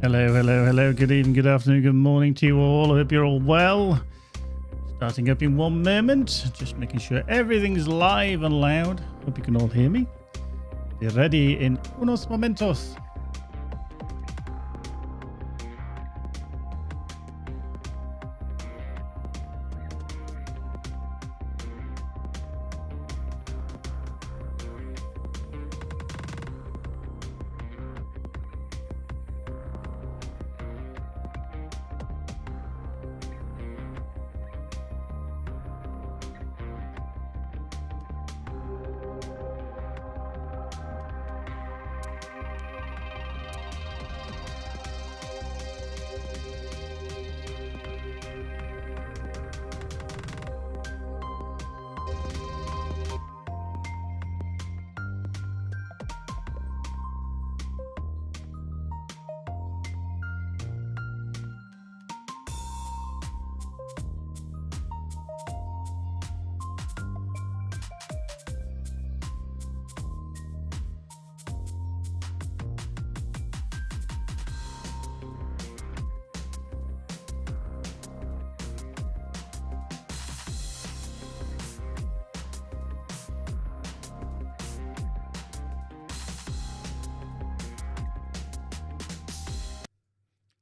Hello, hello, hello. Good evening, good afternoon, good morning to you all. I hope you're all well. Starting up in 1 moment. Just making sure everything's live and loud. Hope you can all hear me. Be ready in unos momentos.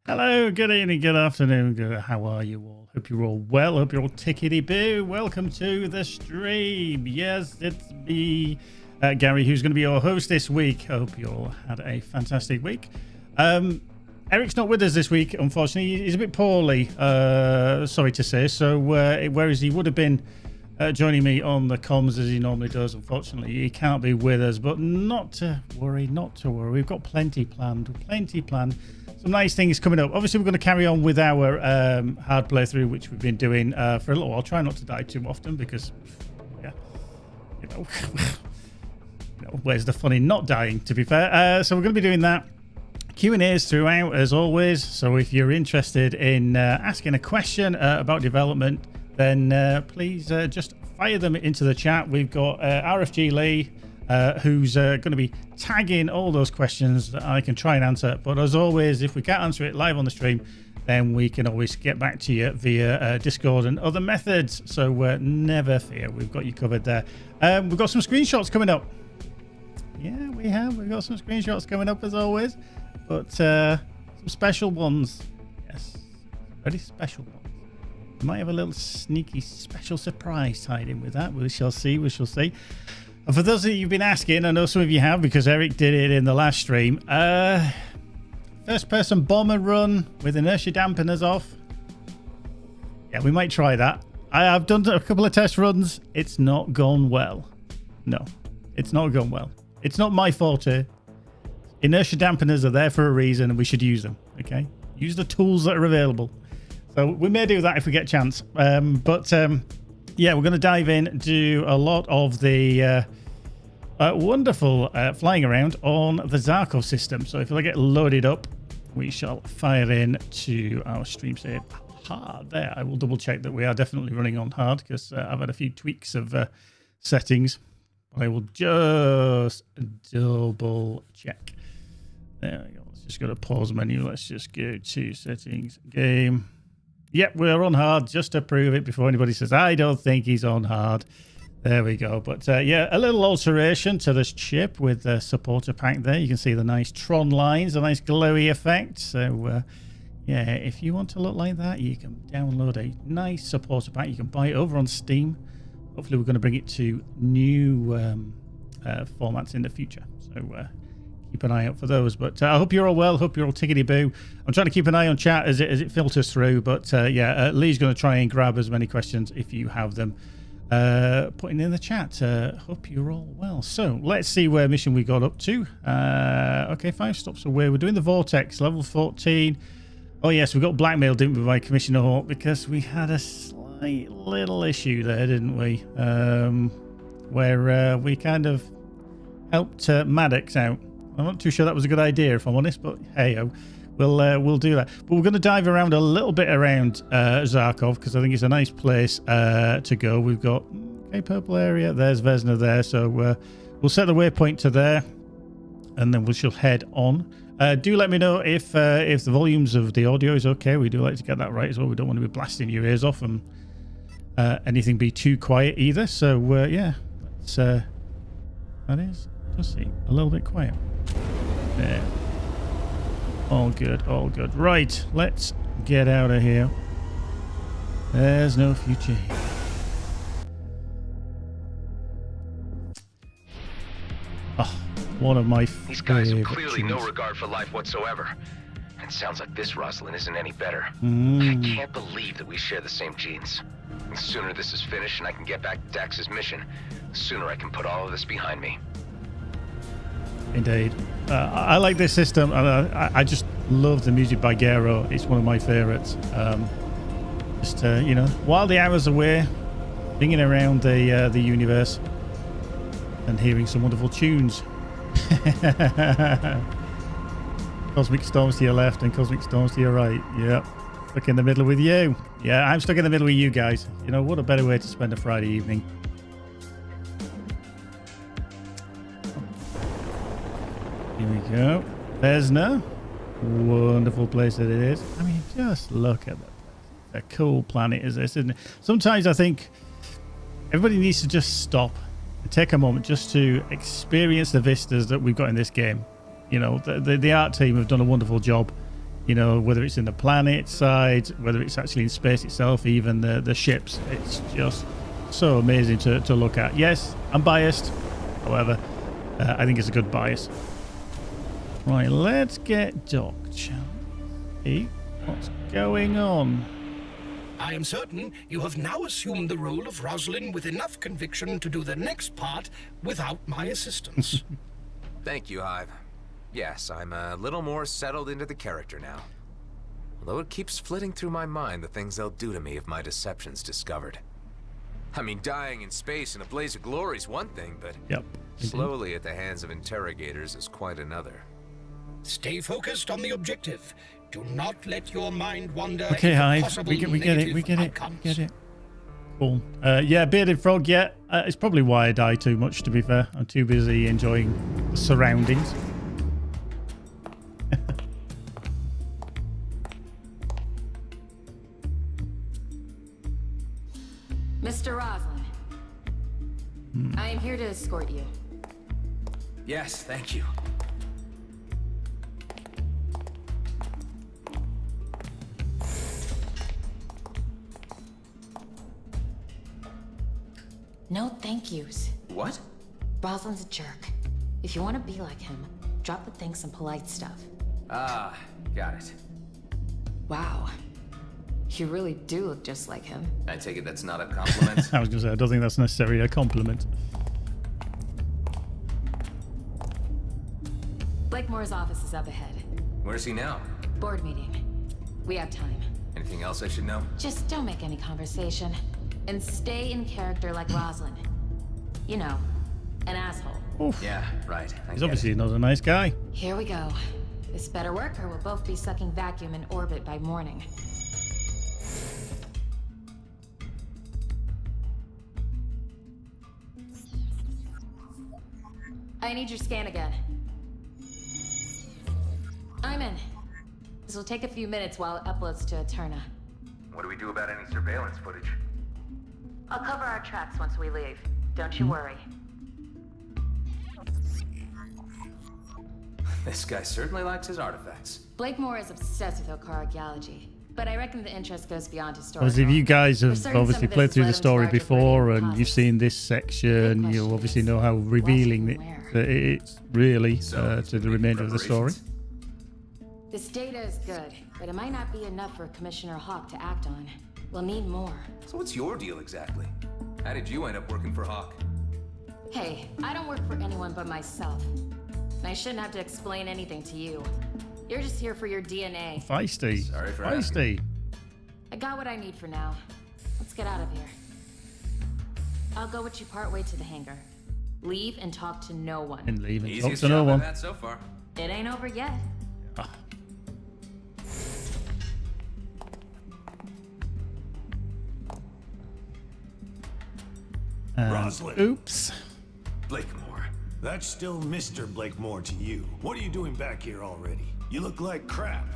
Hello, good evening, good afternoon. How are you all? Hope you're all well. Hope you're all tickety-boo. Welcome to the stream. Yes, it's me, Gary, who's going to be your host this week. Hope you all had a fantastic week. Eric's not with us this week, unfortunately. He's a bit poorly, sorry to say. So whereas he would have been joining me on the comms as he normally does, unfortunately, he can't be with us. But not to worry, not to worry. We've got plenty planned. Some nice things coming up. Obviously, we're going to carry on with our hard playthrough, which we've been doing for a little while. Try not to die too often because, yeah, you know, where's the fun in not dying, to be fair? So we're going to be doing that. Q&As throughout, as always. So if you're interested in asking a question about development, then please just fire them into the chat. We've got RFG Lee, who's going to be tagging all those questions that I can try and answer. But as always, if we can't answer it live on the stream, then we can always get back to you via Discord and other methods. So never fear, we've got you covered there. We've got some screenshots coming up. Yeah, we have. We've got some screenshots coming up as always. But some special ones. Yes, very special ones. We might have a little sneaky special surprise tied in with that. We shall see. We shall see. And for those of you who've been asking, I know some of you have because Eric did it in the last stream. First-person bomber run with inertia dampeners off. Yeah, we might try that. I've done a couple of test runs. It's not gone well. No, it's not gone well. It's not my forte. Inertia dampeners are there for a reason and we should use them, okay? Use the tools that are available. So we may do that if we get a chance. Yeah, we're going to dive in, do a lot of the wonderful flying around on the Zharkov system. So if I get loaded up, we shall fire in to our stream save hard there. I will double check that we are definitely running on hard because I've had a few tweaks of settings. I will just double check. There we go. Let's just go to pause menu. Let's just go to settings, game. Yep, we're on hard just to prove it before anybody says, I don't think he's on hard. There we go. But yeah, a little alteration to this chip with the supporter pack there. You can see the nice Tron lines, a nice glowy effect. So yeah, if you want to look like that, you can download a nice supporter pack. You can buy it over on Steam. Hopefully we're going to bring it to new formats in the future. So keep an eye out for those. But I hope you're all well. Hope you're all tickety-boo. I'm trying to keep an eye on chat as it filters through. But yeah, Lee's going to try and grab as many questions if you have them. Putting in the chat. Hope you're all well. So let's see where mission we got up to. Okay, 5 stops away. We're doing the Vortex, level 14. Oh yes, we got blackmailed, didn't we, by Commissioner Hawk because we had a slight little issue there, didn't we? Where we kind of helped Maddox out. I'm not too sure that was a good idea, if I'm honest, but hey, we'll do that. But we're going to dive around a little bit around Zharkov because I think it's a nice place to go. We've got purple area. There's Vesna there, so we'll set the waypoint to there, and then we shall head on. Do let me know if the volumes of the audio is okay. We do like to get that right as well. We don't want to be blasting your ears off and anything be too quiet either. So yeah, that is just see a little bit quiet. There. All good, all good. Right, let's get out of here. There's no future here. Oh, one of my These guys have clearly tunes. no regard for life whatsoever. And sounds like this Rosalind isn't any better. I can't believe that we share the same genes. The sooner this is finished and I can get back to Dax's mission, the sooner I can put all of this behind me. Indeed. I like this system. I just love the music by Gero. It's one of my favorites. Just, you know, while the hours away, singing around the universe and hearing some wonderful tunes. Cosmic storms to your left and cosmic storms to your right. Yep. Stuck in the middle with you. Yeah, I'm stuck in the middle with you guys. You know, what a better way to spend a Friday evening. Here we go. Vesna. Wonderful place that it is. I mean, just look at that. A cool planet is this, isn't it? Sometimes I think everybody needs to just stop and take a moment just to experience the vistas that we've got in this game. You know, the art team have done a wonderful job. You know, whether it's in the planet side, whether it's actually in space itself, even the ships. It's just so amazing to look at. Yes, I'm biased. However, I think it's a good bias. Right, let's get docked, shall we? What's going on? I am certain you have now assumed the role of Rosalind with enough conviction to do the next part without my assistance. Thank you, Hive. Yes, I'm a little more settled into the character now. Although it keeps flitting through my mind the things they'll do to me if my deception's discovered. I mean, dying in space in a blaze of glory is one thing, but slowly at the hands of interrogators is quite another. Stay focused on the objective. Do not let your mind wander. Okay, Hive. We get it. Cool. Yeah, bearded frog. Yeah, it's probably why I die too much. To be fair, I'm too busy enjoying the surroundings. Mr. Roslin, I am here to escort you. Yes, thank you. No thank yous. What? Roslin's a jerk. If you want to be like him, drop the thanks and polite stuff. Ah, got it. Wow. You really do look just like him. I take it that's not a compliment? I was going to say, I don't think that's necessarily a compliment. Blakemore's office is up ahead. Where's he now? Board meeting. We have time. Anything else I should know? Just don't make any conversation. And stay in character like Roslin. You know, an asshole. Oof. Yeah, right. He's obviously not a nice guy. Here we go. This better work or we'll both be sucking vacuum in orbit by morning. I need your scan again. I'm in. This will take a few minutes while it uploads to Eterna. What do we do about any surveillance footage? I'll cover our tracks once we leave. Don't you worry. This guy certainly likes his artifacts. Blakemore is obsessed with archaeology, but I reckon the interest goes beyond historical. Obviously, if you guys have certain obviously some of played this through the is story led him to before target and radio you've seen this section, Big you'll obviously question know how is, revealing what and where? it's really So, to the remainder of the story. This data is good, but it might not be enough for Commissioner Hawk to act on. We'll need more. So what's your deal exactly? How did you end up working for Hawk? Hey, I don't work for anyone but myself. And I shouldn't have to explain anything to you. You're just here for your DNA. Feisty. Sorry for Feisty. I got what I need for now. Let's get out of here. I'll go with you partway to the hangar. Leave and talk to no one. And leave and talk Easiest to no job one. I've had so far. It ain't over yet. Ah. Rosalind. Oops. Blakemore. That's still Mr. Blakemore to you. What are you doing back here already? You look like crap.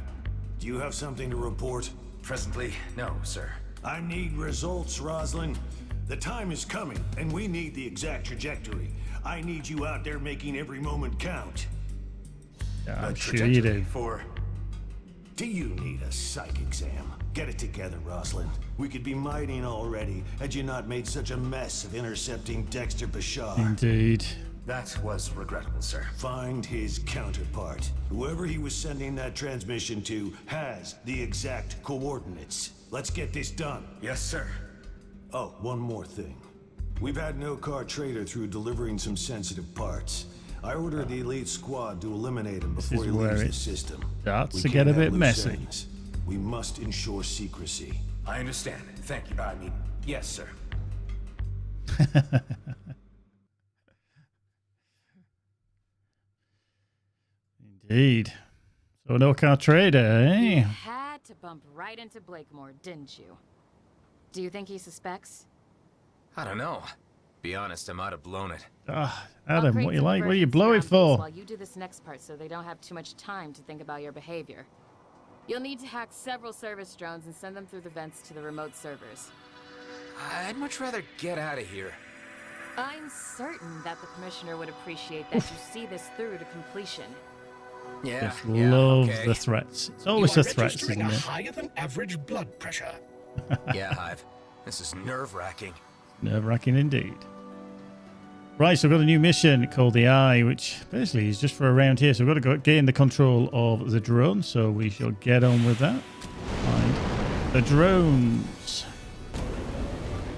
Do you have something to report? Presently, no, sir. I need results, Roslin. The time is coming, and we need the exact trajectory. I need you out there making every moment count. Yeah, A I'm sure you do. For... Do you need a psych exam? Get it together, Roslin. We could be mining already had you not made such a mess of intercepting Dexter Bashar. Indeed. That was regrettable, sir. Find his counterpart. Whoever he was sending that transmission to has the exact coordinates. Let's get this done. Yes, sir. Oh, one more thing. We've had no car trader through delivering some sensitive parts. I ordered the elite squad to eliminate him before he leaves the system. Starts We to can't get a have bit loose messy. ends. We must ensure secrecy. I understand. Thank you. I mean, yes, sir. Indeed. So no car trader, eh? You had to bump right into Blakemore, didn't you? Do you think he suspects? I don't know. Be honest, I might have blown it. Ah, I'll Adam, create what you some like? What do you diversions blow it around things for? While you do this next part so they don't have too much time to think about your behavior. You'll need to hack several service drones and send them through the vents to the remote servers. I'd much rather get out of here. I'm certain that the Commissioner would appreciate that you see this through to completion. Yeah, Just love okay. the threats. It's You always are the threats, registering isn't a it? higher than average blood pressure. Yeah, Hive. This is nerve-wracking. Nerve-wracking indeed. Right, so we've got a new mission called the Eye, which basically is just for around here. So we've got to gain the control of the drone, so we shall get on with that. Find the drones.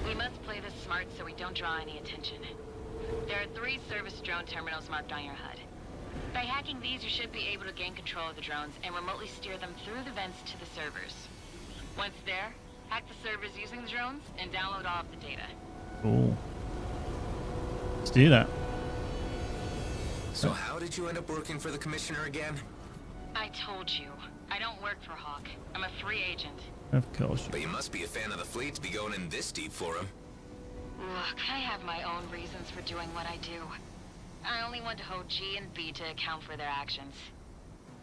We must play this smart so we don't draw any attention. There are 3 service drone terminals marked on your HUD. By hacking these, you should be able to gain control of the drones and remotely steer them through the vents to the servers. Once there, hack the servers using the drones and download all of the data. Cool. Let's do that. So how did you end up working for the Commissioner again? I told you, I don't work for Hawk. I'm a free agent. Of course. But you must be a fan of the fleet to be going in this deep for him. Look, I have my own reasons for doing what I do. I only want to hold G and B to account for their actions.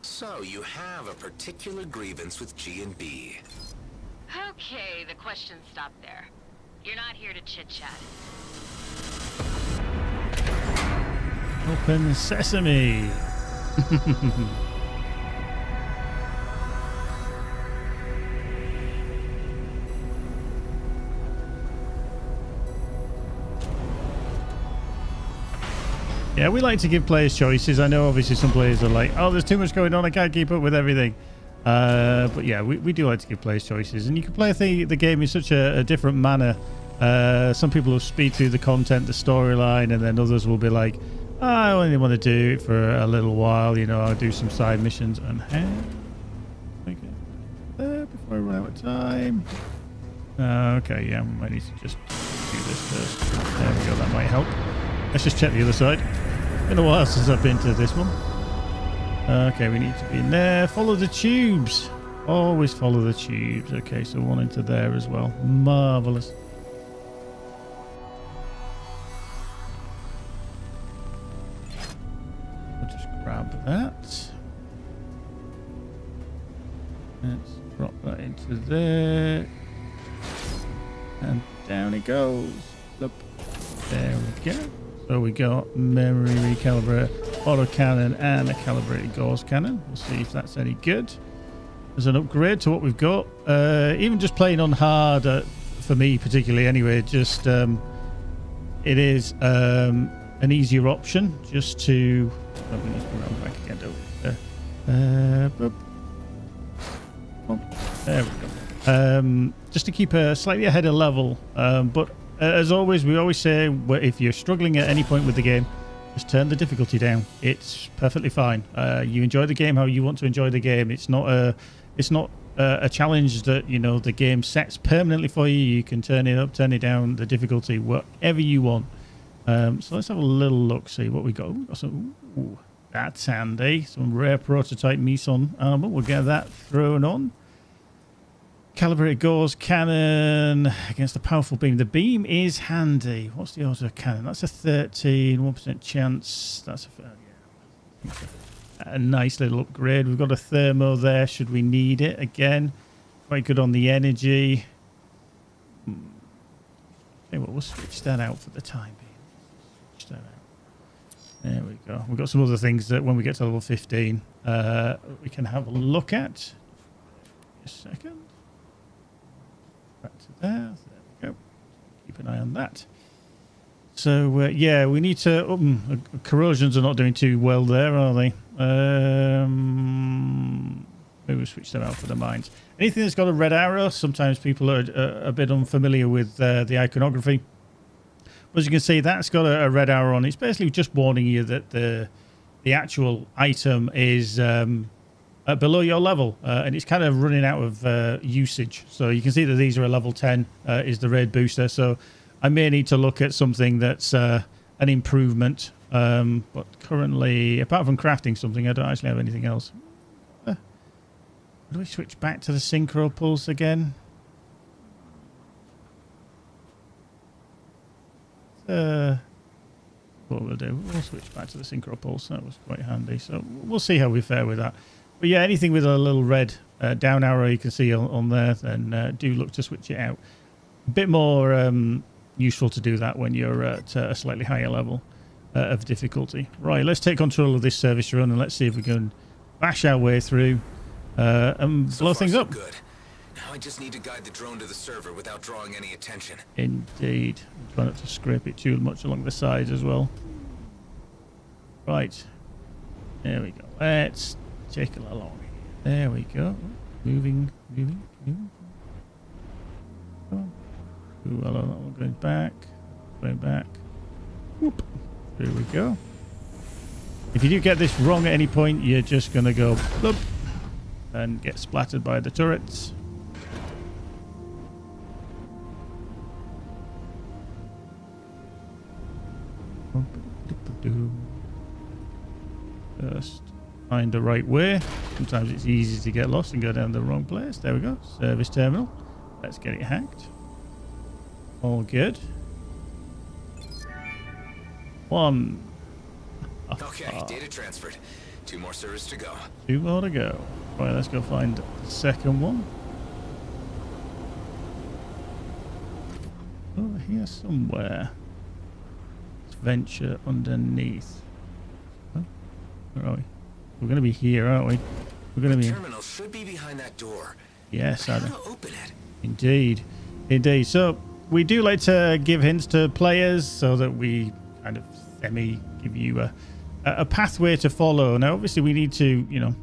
So you have a particular grievance with G and B. Okay, the questions stop there. You're not here to chit-chat. Open sesame. Yeah, we like to give players choices. I know obviously some players are like, oh, there's too much going on, I can't keep up with everything. But yeah, we do like to give players choices. And you can play the game in such a different manner. Some people will speed through the content, the storyline, and then others will be like, oh, I only want to do it for a little while, you know, I'll do some side missions. And okay, there before I run out of time. Okay, yeah, we might need to just do this first. There we go, that might help. Let's just check the other side. Been a while since I've been to this one. Okay, we need to be in there. Follow the tubes. Always follow the tubes. Okay, so one into there as well. Marvelous. We'll just grab that. Let's drop that into there. And down it goes. Up. There we go. So we got memory recalibrator, autocannon, and a calibrated gauze cannon. We'll see if that's any good. There's an upgrade to what we've got. Even just playing on hard, for me particularly anyway, just it is an easier option just to... Oh, we need to run back again, don't we? Oh, there we go. Just to keep slightly ahead of level, but as always, we always say, if you're struggling at any point with the game, just turn the difficulty down. It's perfectly fine. You enjoy the game how you want to enjoy the game. It's not a challenge that, you know, the game sets permanently for you. You can turn it up, turn it down, the difficulty, whatever you want. So let's have a little look, see what we got. Ooh, got some, ooh, that's handy. Some rare prototype Meson armor. We'll get that thrown on. Calibrated Gauss cannon against a powerful beam. The beam is handy. What's the auto cannon? That's a 13, 1% chance. That's a nice little upgrade. We've got a thermo there should we need it. Again, quite good on the energy. Okay, well, we'll switch that out for the time being. Switch that out. There we go. We've got some other things that when we get to level 15, we can have a look at. Just a second. Back to there. There we go. Keep an eye on that. So, yeah, we need to... corrosions are not doing too well there, are they? Maybe we'll switch them out for the mines. Anything that's got a red arrow, sometimes people are a bit unfamiliar with the iconography. But as you can see, that's got a red arrow on it. It's basically just warning you that the actual item is below your level. And it's kind of running out of usage. So you can see that these are a level 10 is the raid booster. So I may need to look at something that's an improvement. But currently, apart from crafting something, I don't actually have anything else. Do we switch back to the synchro pulse again? What we'll do, we'll switch back to the synchro pulse. That was quite handy. So we'll see how we fare with that. But yeah, anything with a little red down arrow you can see on there, then do look to switch it out. A bit more useful to do that when you're at a slightly higher level of difficulty. Right, let's take control of this service run and let's see if we can bash our way through and blow things up. Good. Now I just need to guide the drone to the server without drawing any attention. Indeed. Try not to scrape it too much along the sides as well. Right. There we go. Let's take it along. There we go. Moving. Come on. Ooh, hello, that one going back. Going back. Whoop. There we go. If you do get this wrong at any point, you're just going to go bloop and get splattered by the turrets. Just find the right way. Sometimes it's easy to get lost and go down the wrong place. There we go. Service terminal. Let's get it hacked. All good. One. Okay, data transferred. 2 more servers to go. 2 more to go. Right, let's go find the second one. Over here somewhere. Let's venture underneath. Oh, where are we? We're going to be here, aren't we? We're going to be. The terminal should be behind that door. Yes, Adam. How to open it? Indeed, indeed. So we do like to give hints to players so that we kind of semi give you a pathway to follow. Now, obviously, we need to, you know.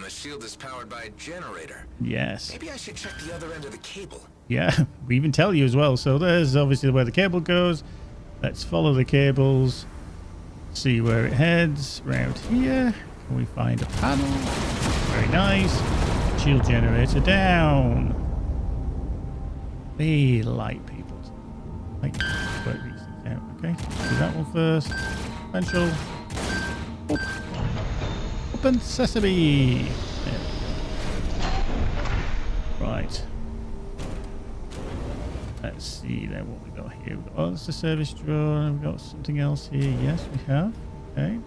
A shield is powered by a generator. Yes. Maybe I should check the other end of the cable. Yeah, we even tell you as well. So there's obviously where the cable goes. Let's follow the cables. See where it heads. Round here. Can we find a panel? Very nice. Shield generator down. Be light, people. Like, work these things out. Okay, do that one first. Potential. Open sesame. There. Right. Let's see then what we got here. We've got, oh, that's a service drone. We've got something else here. Yes, we have. Okay.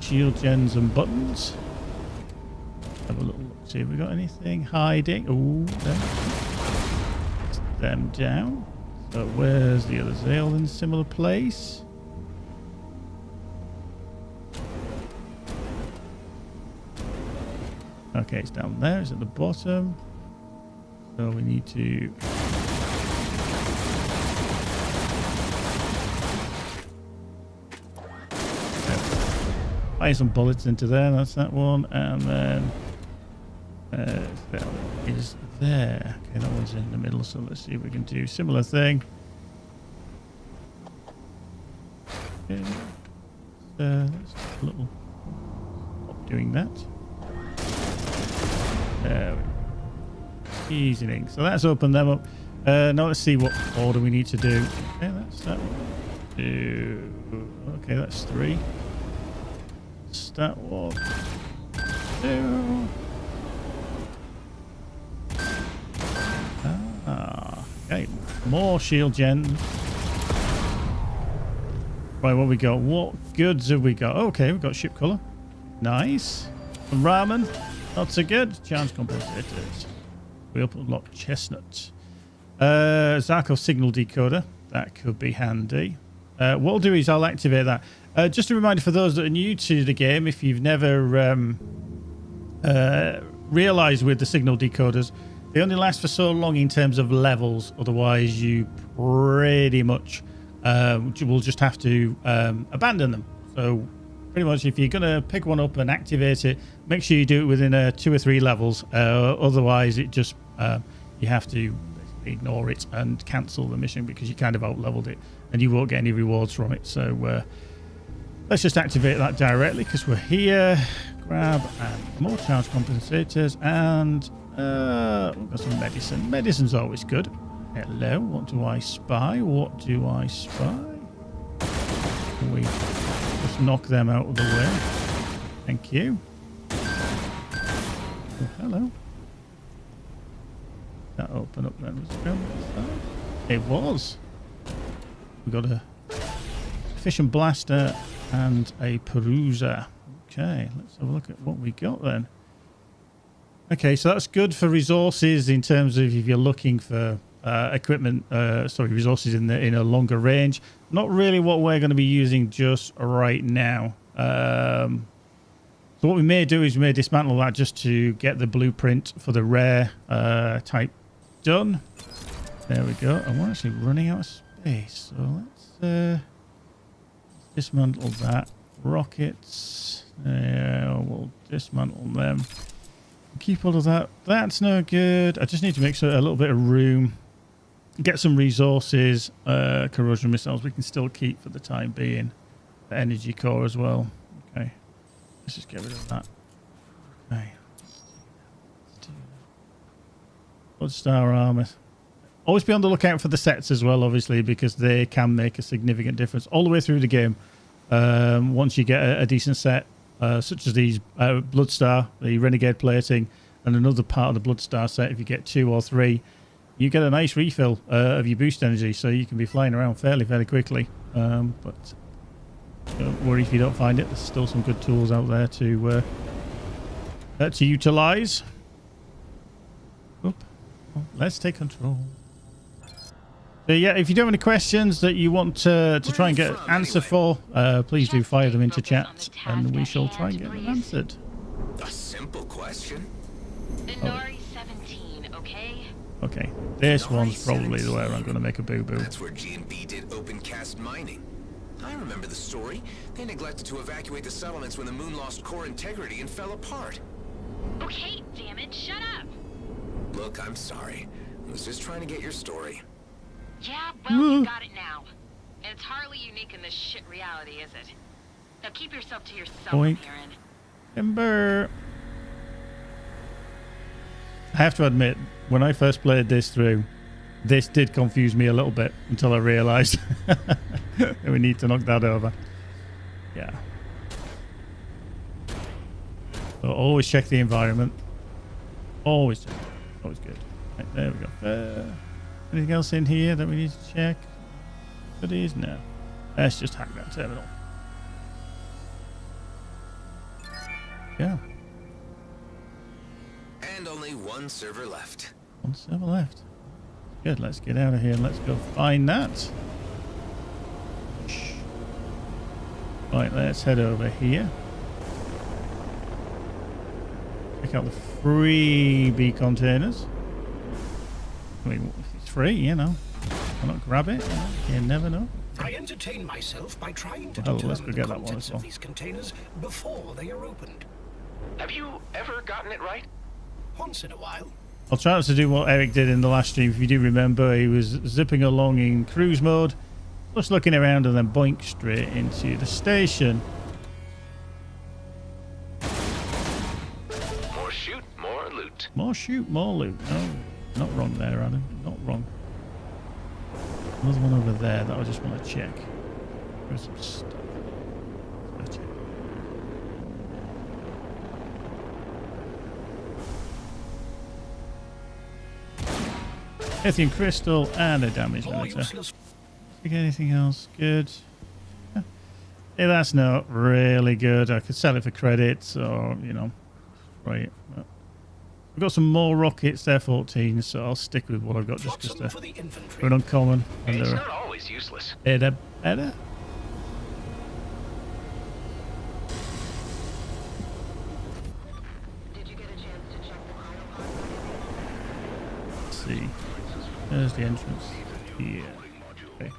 Shield gens and buttons. Have a little look. See if we got anything hiding. Ooh, there. Put them down. So where's the others? Are they all in a similar place? Okay, it's down there. It's at the bottom. So we need to... fire some bullets into there. That's that one. And then... that one is there. Okay, that one's in the middle. So let's see if we can do a similar thing. Okay. Let's do a little... stop doing that. There we go. Easing. So that's opened them up. Now let's see what order we need to do. Okay, that's that one. 2. Okay, that's 3. That's that one. 2. More shield gens. Right, what we got? What goods have we got? Okay, we've got ship color. Nice. Some ramen. Not so good. Chance compensators. We unlock chestnuts. Zharkov signal decoder. That could be handy. What I'll do is I'll activate that. Just a reminder for those that are new to the game, if you've never realized with the signal decoders, they only last for so long in terms of levels. Otherwise, you pretty much will just have to abandon them. So pretty much if you're going to pick one up and activate it, make sure you do it within 2 or 3 levels. Otherwise, it just you have to basically ignore it and cancel the mission because you kind of out-leveled it and you won't get any rewards from it. So let's just activate that directly because we're here. Grab and more charge compensators and we've got some medicine. Medicine's always good. Hello, what do I spy? What do I spy? We just knock them out of the way. Thank you. Oh, hello. That open up then. Was it on the side? It was. We got a fission blaster and a peruser. Okay, let's have a look at what we got then. Okay, so that's good for resources in terms of if you're looking for equipment, resources in a longer range. Not really what we're going to be using just right now. So what we may do is we may dismantle that just to get the blueprint for the rare type done. There we go. And we're actually running out of space. So let's dismantle that. Rockets. We'll dismantle them. Keep all of that. That's no good. I just need to make sure a little bit of room. Get some resources. Corrosion missiles we can still keep for the time being. The energy core as well. Okay. Let's just get rid of that. Okay. Bloodstar armor. Always be on the lookout for the sets as well, obviously, because they can make a significant difference all the way through the game. Once you get a decent set, such as these Bloodstar, the Renegade plating, and another part of the Bloodstar set, if you get 2 or 3, you get a nice refill of your boost energy, so you can be flying around fairly quickly. But don't worry if you don't find it. There's still some good tools out there to utilize. Oop. Oh, let's take control. So yeah, if you do have any questions that you want to try and get an answer for, please do fire them into chat, and we shall try and get them answered. A simple question? Inari 17, okay? Okay, this one's probably the way I'm going to make a boo-boo. That's where G&B did open cast mining. I remember the story. They neglected to evacuate the settlements when the moon lost core integrity and fell apart. Okay, damn it, shut up! Look, I'm sorry. I was just trying to get your story. Yeah, well, you got it now. And it's hardly unique in this shit reality, is it? Now keep yourself to yourself, Boink. Aaron. Timber. I have to admit, when I first played this through, this did confuse me a little bit until I realised we need to knock that over. Yeah. So always check the environment. Always check. Always good. Right, there we go. Anything else in here that we need to check? Goodies? No. Let's just hack that terminal. Yeah. And only one server left. One server left. Good, let's get out of here and let's go find that. Right, let's head over here. Check out the freebie containers. I mean, if it's free, you know. Why not grab it? You never know. I entertain myself by trying to Well, let's determine go the get that one contents as well. of these containers before they are opened. Have you ever gotten it right? Once in a while. I'll try not to do what Eric did in the last stream. If you do remember, he was zipping along in cruise mode, just looking around and then boink straight into the station. More shoot, more loot. More shoot, more loot. No, not wrong there, Adam. Not wrong. Another one over there that I just want to check. There's some stuff. Let's check. Lithium crystal and a damage limiter. Think anything else good? Yeah, that's not really good. I could sell it for credits or, you know, right. I've got some more rockets. They're 14, so I'll stick with what I've got just because they're uncommon. And It's not always useless. Better. Did you get a chance to check the cryo pod? Let's see. There's the entrance. Yeah. Okay.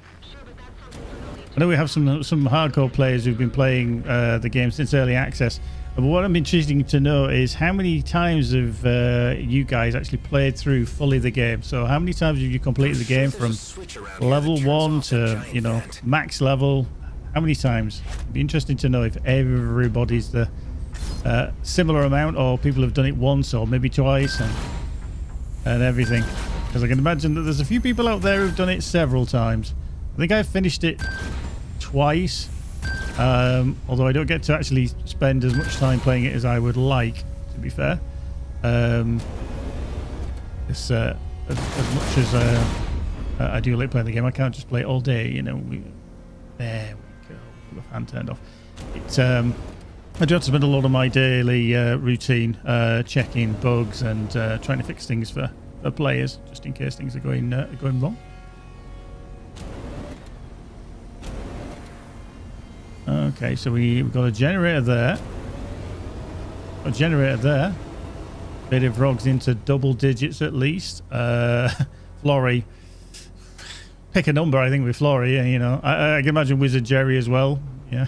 I know we have some hardcore players who've been playing the game since early access. But what I'm interested to know is how many times have you guys actually played through fully the game? So how many times have you completed the game from level 1 to, you know, max level? How many times? It'd be interesting to know if everybody's the similar amount, or people have done it once or maybe twice and everything. Because I can imagine that there's a few people out there who've done it several times. I think I've finished it twice. Although I don't get to actually spend as much time playing it as I would like, to be fair. It's as much as I do like playing the game, I can't just play it all day, you know. There we go. The fan turned off. It's I do have to spend a lot of my daily routine checking bugs and trying to fix things for players, just in case things are going wrong. Okay, so we've got a generator there. A generator there. Bit of Rogs into double digits at least. Florrie. Pick a number, I think, with Florrie. You know, I can imagine Wizard Jerry as well. Yeah.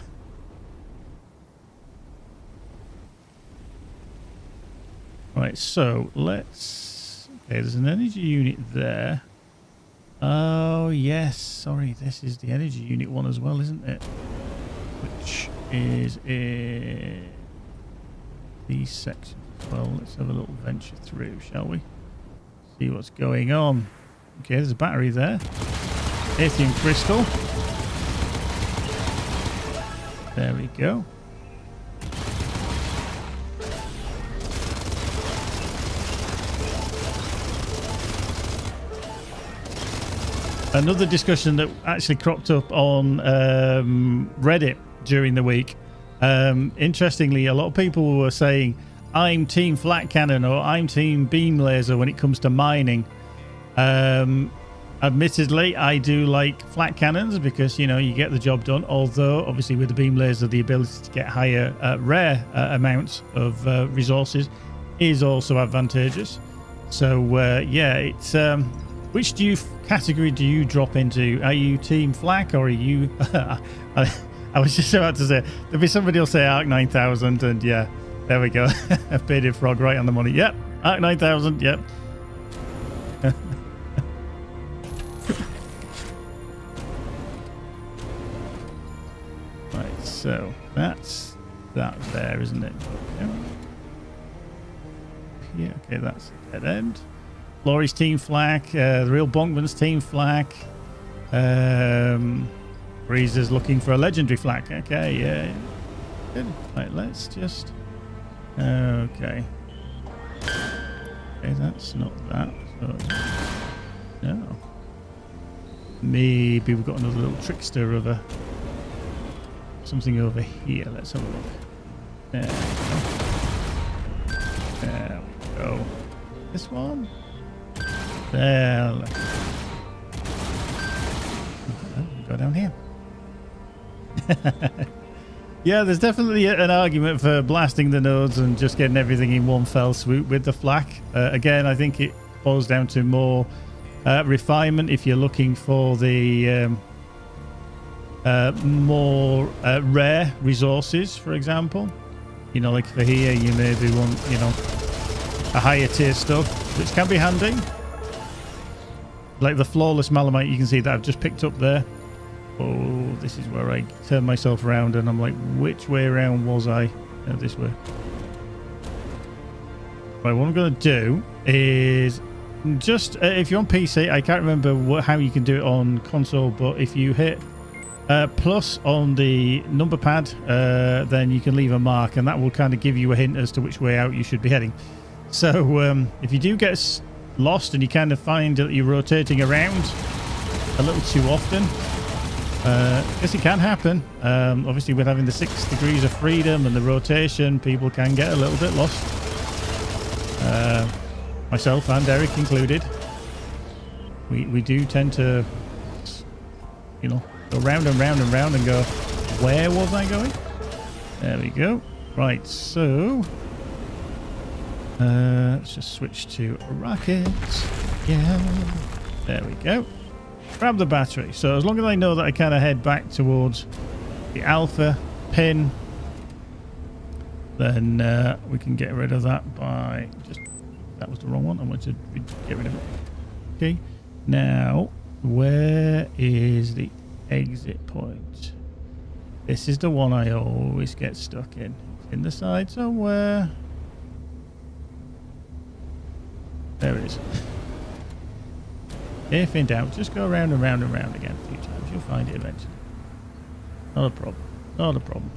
Right, so let's... Okay, there's an energy unit there. Oh, yes. Sorry, this is the energy unit one as well, isn't it? Which is in these sections as well. Let's have a little venture through, shall we? See what's going on. Okay, there's a battery there. Lithium crystal. There we go. Another discussion that actually cropped up on Reddit during the week. Interestingly, a lot of people were saying, I'm team flat cannon or I'm team beam laser when it comes to mining. Admittedly, I do like flat cannons because, you know, you get the job done. Although, obviously, with the beam laser, the ability to get higher rare amounts of resources is also advantageous. So, yeah, it's... which category do you drop into? Are you team flak or are you... I was just about to say, there'll be somebody will say Arc 9000 and yeah, there we go. A bearded frog right on the money. Yep, Arc 9000, yep. Right, so that's that there, isn't it? Okay. Yeah, okay, that's a dead end. Laurie's team flak, the real Bonkman's team flak. Breezer's looking for a legendary flak. Okay, yeah. Good. Right, let's just... Okay. Okay, that's not that. So, no. Maybe we've got another little trickster of a... Something over here. Let's have a look. There we go. There we go. This one? There. Go down here. Yeah, there's definitely an argument for blasting the nodes and just getting everything in one fell swoop with the flak. Again, I think it boils down to more refinement if you're looking for the more rare resources, for example. You know, like for here, you maybe want, you know, a higher tier stuff, which can be handy. Like the flawless malamite you can see that I've just picked up there. Oh, this is where I turn myself around and I'm like, which way around was I? Oh, this way. Right, what I'm going to do is just, if you're on PC, I can't remember how you can do it on console, but if you hit plus on the number pad, then you can leave a mark and that will kind of give you a hint as to which way out you should be heading. So if you do get lost and you kind of find that you're rotating around a little too often, I guess it can happen. Obviously, with having the 6 degrees of freedom and the rotation, people can get a little bit lost. Myself and Eric included. We do tend to, you know, go round and round and round and go, where was I going? There we go. Right, so let's just switch to rockets. Yeah, there we go. Grab the battery. So as long as I know that I kind of head back towards the alpha pin, then we can get rid of that by just... That was the wrong one. I want to get rid of it. Okay. Now, where is the exit point? This is the one I always get stuck in. It's in the side somewhere. There it is. If in doubt, just go around and round and round again a few times. You'll find it eventually. Not a problem. Not a problem.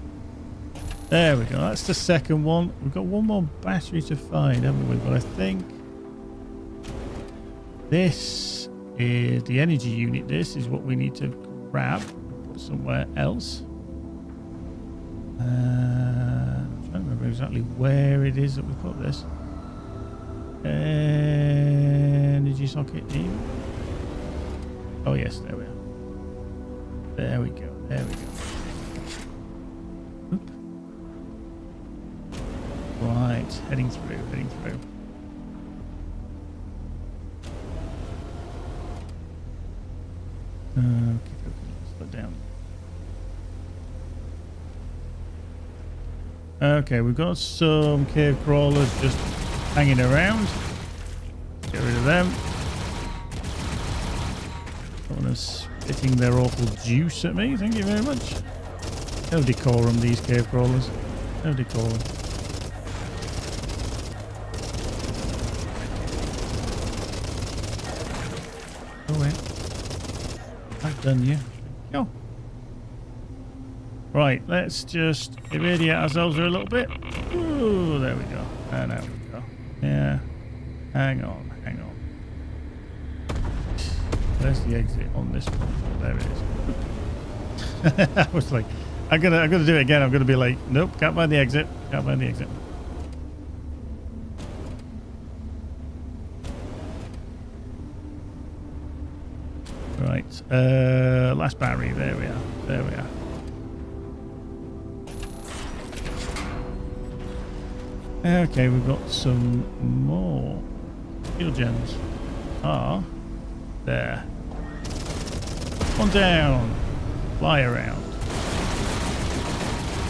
There we go. That's the second one. We've got one more battery to find, haven't we? But I think this is the energy unit. This is what we need to grab. Put somewhere else. I'm trying to remember exactly where it is that we put this. Energy socket in. Oh yes, there we are. There we go. There we go. Oop. Right, heading through, heading through. Okay, let's put down. Okay, we've got some cave crawlers just hanging around. Get rid of them. Someone is spitting their awful juice at me. Thank you very much. No decorum, these cave crawlers. No decorum. Oh wait. I've done you. Go. Right, let's just irradiate ourselves here a little bit. Ooh, there we go. And there we go. Yeah. Hang on, hang on. Where's the exit on this one? There it is. I was like, I'm gonna do it again. I'm gonna be like, nope, can't find the exit. Can't find the exit. Right. Last battery. There we are. There we are. Okay, we've got some more fuel gens. There. One down. Fly around.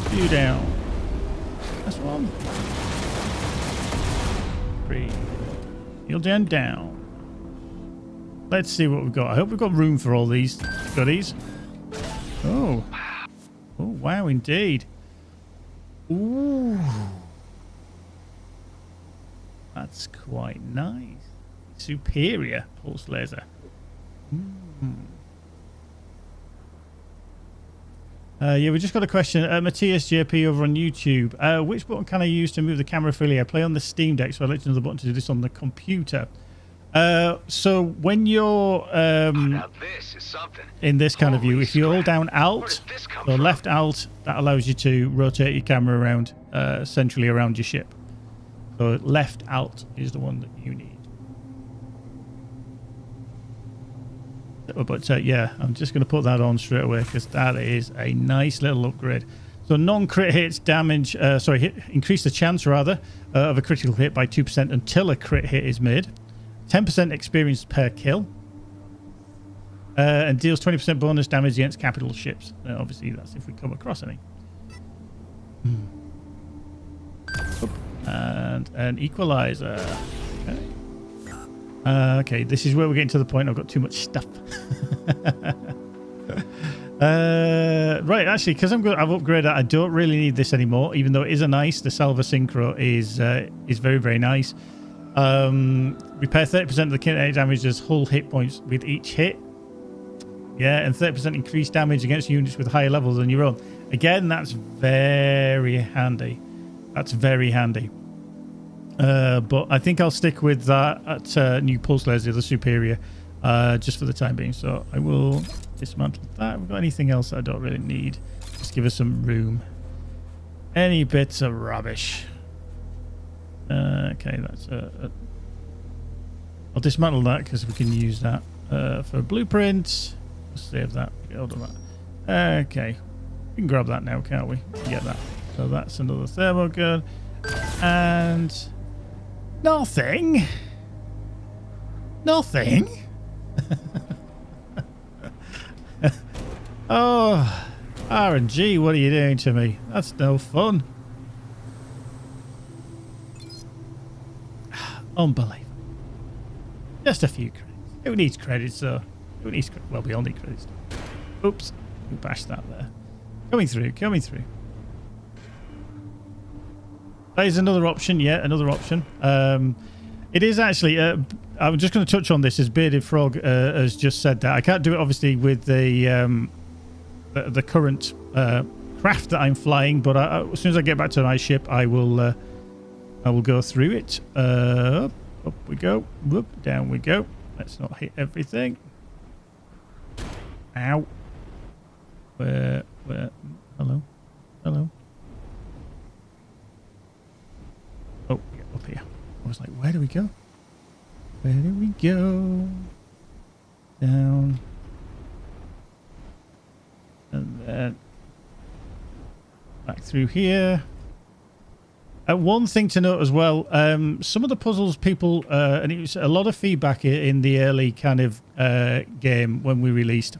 Two down. That's one. 3. Fuel gen down. Let's see what we've got. I hope we've got room for all these goodies. Oh. Oh, wow, indeed. Ooh. That's quite nice. Superior pulse laser. Yeah, we just got a question. Matthias JP over on YouTube. Which button can I use to move the camera freely? I play on the Steam Deck, so I'll let you know the button to do this on the computer. So when you're now this is something. in this kind of view, Holy if you hold crap. down Alt or left Alt, that allows you to rotate your camera around centrally around your ship. So left Alt is the one that you need. But yeah, I'm just going to put that on straight away because that is a nice little upgrade. So non-crit hits damage, increase the chance rather of a critical hit by 2% until a crit hit is made. 10% experience per kill. And deals 20% bonus damage against capital ships. Obviously, that's if we come across any. And an equalizer. Okay. Okay, this is where we're getting to the point. I've got too much stuff. Right, actually, because I've upgraded, I don't really need this anymore. Even though it is a nice, the Salva Synchro is very, very nice. Repair 30% of the kinetic damage as hull hit points with each hit. Yeah, and 30% increased damage against units with higher levels than your own. Again, that's very handy. That's very handy. But I think I'll stick with that at new pulse laser, the superior, just for the time being. So I will dismantle that. Have we got anything else I don't really need? Just give us some room. Any bits of rubbish. Okay, that's I'll dismantle that because we can use that for blueprints. Let's save that. Get hold of that. Okay, we can grab that now, can't we? Get that. So that's another thermo gun. And nothing. Nothing. Oh, RNG, what are you doing to me? That's no fun. Unbelievable. Just a few credits. Who needs credits though? Who needs credits? Well, we all need credits. Oops. We bashed that there. Coming through, coming through. That is another option. Yeah, another option. It is actually, I'm just going to touch on this as Bearded Frog has just said that. I can't do it obviously with the current craft that I'm flying, but as soon as I get back to my ship, I will go through it. Up we go. Whoop, down we go. Let's not hit everything. Ow. Where? Hello? Hello? Oh, yeah, up here. I was like, where do we go? Where do we go? Down. And then back through here. One thing to note as well, some of the puzzles people, and it was a lot of feedback in the early kind of game when we released.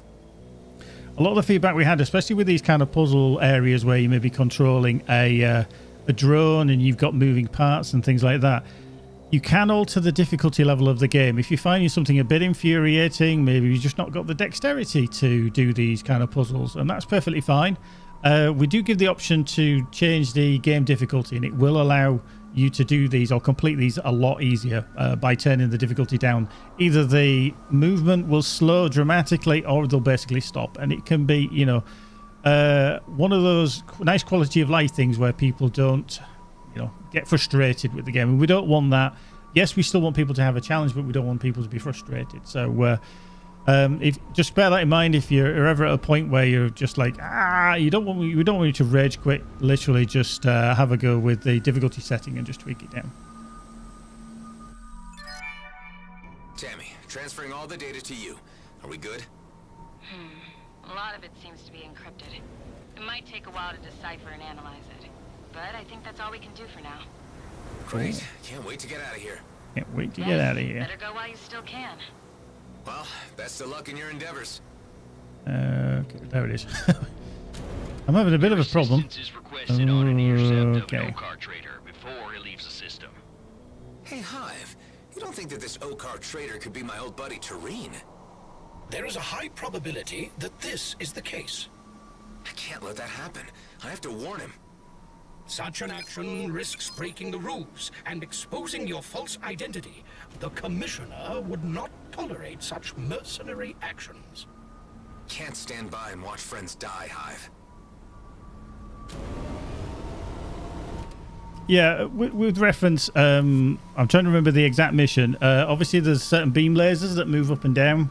A lot of the feedback we had, especially with these kind of puzzle areas where you may be controlling a drone and you've got moving parts and things like that, you can alter the difficulty level of the game. If you're finding something a bit infuriating, maybe you've just not got the dexterity to do these kind of puzzles, and that's perfectly fine. We do give the option to change the game difficulty, and it will allow you to do these or complete these a lot easier by turning the difficulty down. Either the movement will slow dramatically or they'll basically stop, and it can be, you know, one of those nice quality of life things where people don't, you know, get frustrated with the game, and we don't want that. Yes, we still want people to have a challenge, but we don't want people to be frustrated. So if just bear that in mind. If you're ever at a point where you're just like, we don't want you to rage quit, literally just have a go with the difficulty setting and just tweak it down. Tammy, transferring all the data to you. Are we good? A lot of it seems to be encrypted. It might take a while to decipher and analyze it, but I think that's all we can do for now. Great. Can't wait to get out of here. Can't wait to get out of here. Better go while you still can. Well, best of luck in your endeavors. Okay, there it is. I'm having a bit of a problem. Okay. Before he leaves the system. Hey, Hive. You don't think that this Okar trader could be my old buddy Tareen? There is a high probability that this is the case. I can't let that happen. I have to warn him. Such an action risks breaking the rules and exposing your false identity. The Commissioner would not tolerate such mercenary actions. Can't stand by and watch friends die, Hive. Yeah, with reference, I'm trying to remember the exact mission. Obviously, there's certain beam lasers that move up and down.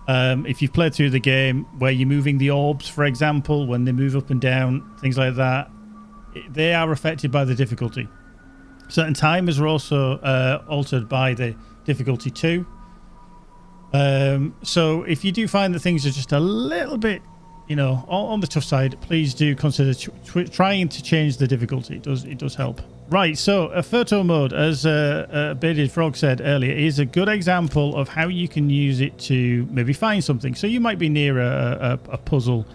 If you've played through the game, where you're moving the orbs, for example, when they move up and down, things like that, they are affected by the difficulty. Certain timers are also altered by the difficulty too. So if you do find that things are just a little bit, you know, on the tough side, please do consider trying to change the difficulty. It does help. Right, so a photo mode, as Bearded Frog said earlier, is a good example of how you can use it to maybe find something. So you might be near a puzzle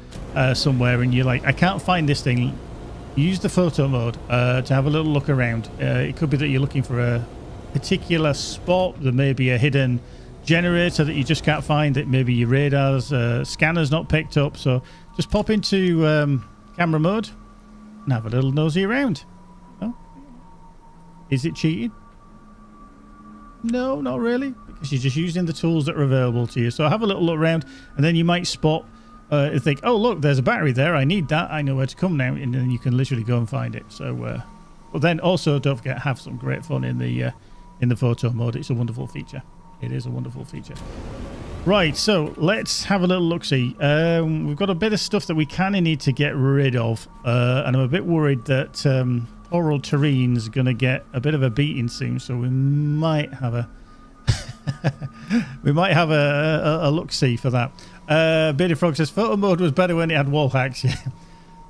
somewhere and you're like, I can't find this thing. Use the photo mode to have a little look around. It could be that you're looking for a particular spot. There may be a hidden generator that you just can't find, that maybe your radar's scanner's not picked up. So just pop into camera mode and have a little nosy around. Oh. Is it cheating? No, not really, because you're just using the tools that are available to you. So have a little look around, and then you might spot think, oh look, there's a battery there, I need that, I know where to come now, and then you can literally go and find it. So But then also don't forget, have some great fun in the photo mode. It's a wonderful feature. It is a wonderful feature. Right, so let's have a little look-see. We've got a bit of stuff that we kind of need to get rid of, and I'm a bit worried that poor old Terreen's going to get a bit of a beating soon, so we might have a a look-see for that. Bearded Frog says photo mode was better when it had wall hacks. Yeah.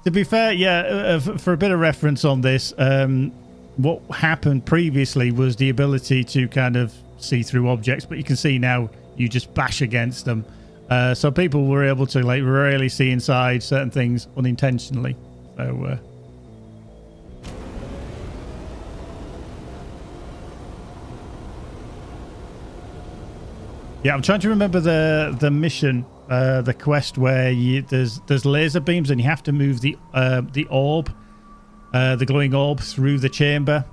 To be fair, yeah, for a bit of reference on this, what happened previously was the ability to kind of see through objects, but you can see now you just bash against them. So people were able to like really see inside certain things unintentionally. So yeah, I'm trying to remember the mission, the quest where there's laser beams and you have to move the orb, the glowing orb through the chamber.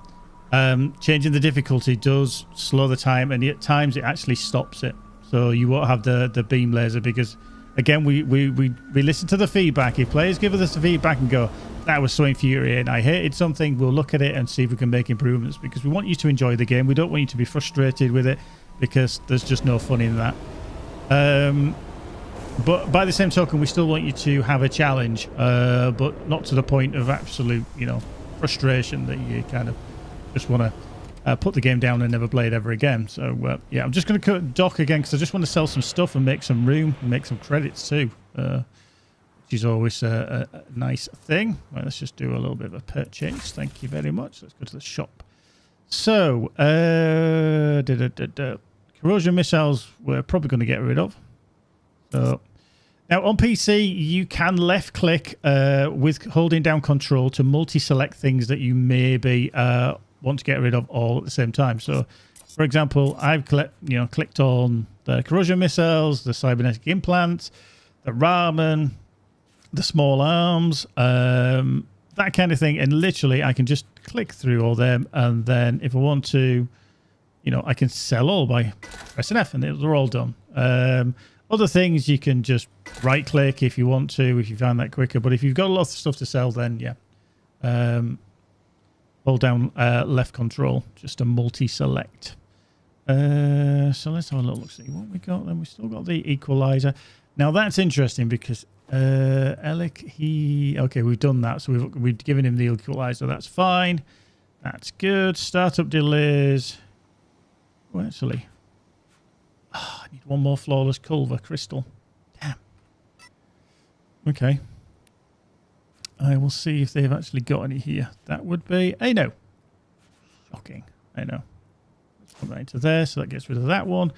Changing the difficulty does slow the time, and at times it actually stops it. So you won't have the beam laser because, again, we listen to the feedback. If players give us the feedback and go, that was so infuriating, I hated something, we'll look at it and see if we can make improvements, because we want you to enjoy the game. We don't want you to be frustrated with it, because there's just no fun in that. But by the same token, we still want you to have a challenge, but not to the point of absolute, frustration that you kind of just want to put the game down and never play it ever again. So yeah, I'm just going to dock again because I just want to sell some stuff and make some room and make some credits too, which is always a nice thing. Right, let's just do a little bit of a purchase. Thank you very much. Let's go to the shop. So corrosion missiles we're probably going to get rid of. So now on PC you can left click with holding down control to multi-select things that you maybe want to get rid of all at the same time. So for example, I've clicked on the corrosion missiles, the cybernetic implants, the ramen, the small arms, that kind of thing, and literally I can just click through all them, and then if I want to, I can sell all by pressing F and they're all done. Other things you can just right click if you want to, if you find that quicker, but if you've got a lot of stuff to sell, then yeah, hold down left control just to multi-select. So let's have a little look, see what we got. Then we still got the equalizer. Now that's interesting because Alec, okay, we've done that, so we've given him the equalizer. That's fine, that's good. Startup delays. Well, actually, I need one more flawless culver crystal. Damn. Okay. I will see if they've actually got any here. That would be a no. Shocking. I know. Let's come right into there. So that gets rid of that one.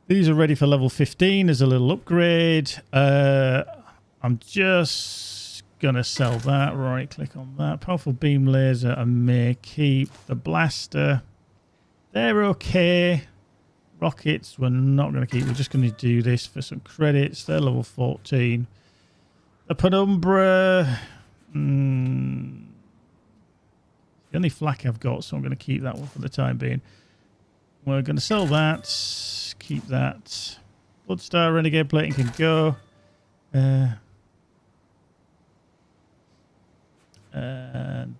These are ready for level 15 as a little upgrade. I'm just going to sell that. Right click on that. Powerful beam laser I may keep. The blaster. They're okay. Rockets we're not going to keep. We're just going to do this for some credits. They're level 14. The penumbra. The only flak I've got, so I'm going to keep that one for the time being. We're going to sell that. Keep that. Bloodstar Renegade plating can go. And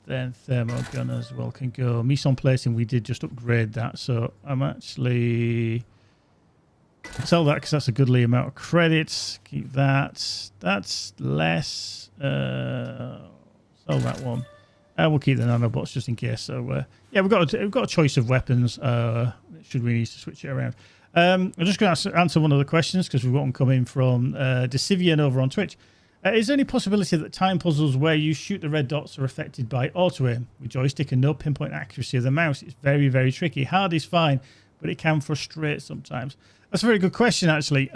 then thermogun as well can go. Meson plating, we did just upgrade that, so I'm actually sell that because that's a goodly amount of credits. Keep that. That's less. Sell that one, and we'll keep the nanobots just in case. So yeah, we've got a choice of weapons. Should we need to switch it around? I'm just going to answer one of the questions because we've got one coming from Decivian over on Twitch. Is there any possibility that time puzzles where you shoot the red dots are affected by auto-aim? With joystick and no pinpoint accuracy of the mouse, it's very, very tricky. Hard is fine, but it can frustrate sometimes. That's a very good question, actually.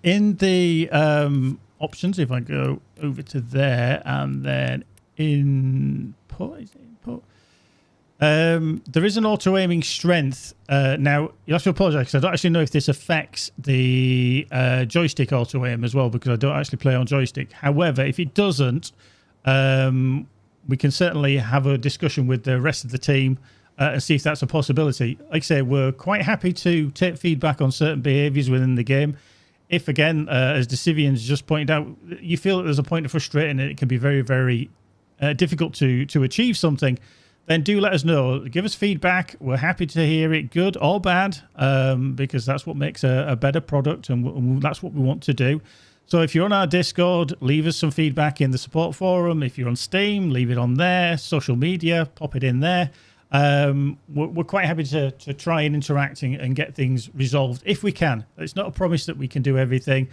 In the options, if I go over to there and then input, is it input? There is an auto-aiming strength. Now, you have to apologise because I don't actually know if this affects the joystick auto-aim as well, because I don't actually play on joystick. However, if it doesn't, we can certainly have a discussion with the rest of the team and see if that's a possibility. Like I say, we're quite happy to take feedback on certain behaviours within the game. If, again, as Decivian's just pointed out, you feel that there's a point of frustrating and it can be very, very difficult to achieve something, then do let us know. Give us feedback. We're happy to hear it, good or bad, because that's what makes a better product, and that's what we want to do. So if you're on our Discord, leave us some feedback in the support forum. If you're on Steam, leave it on there. Social media, pop it in there. We're quite happy to try and interact and get things resolved if we can. It's not a promise that we can do everything,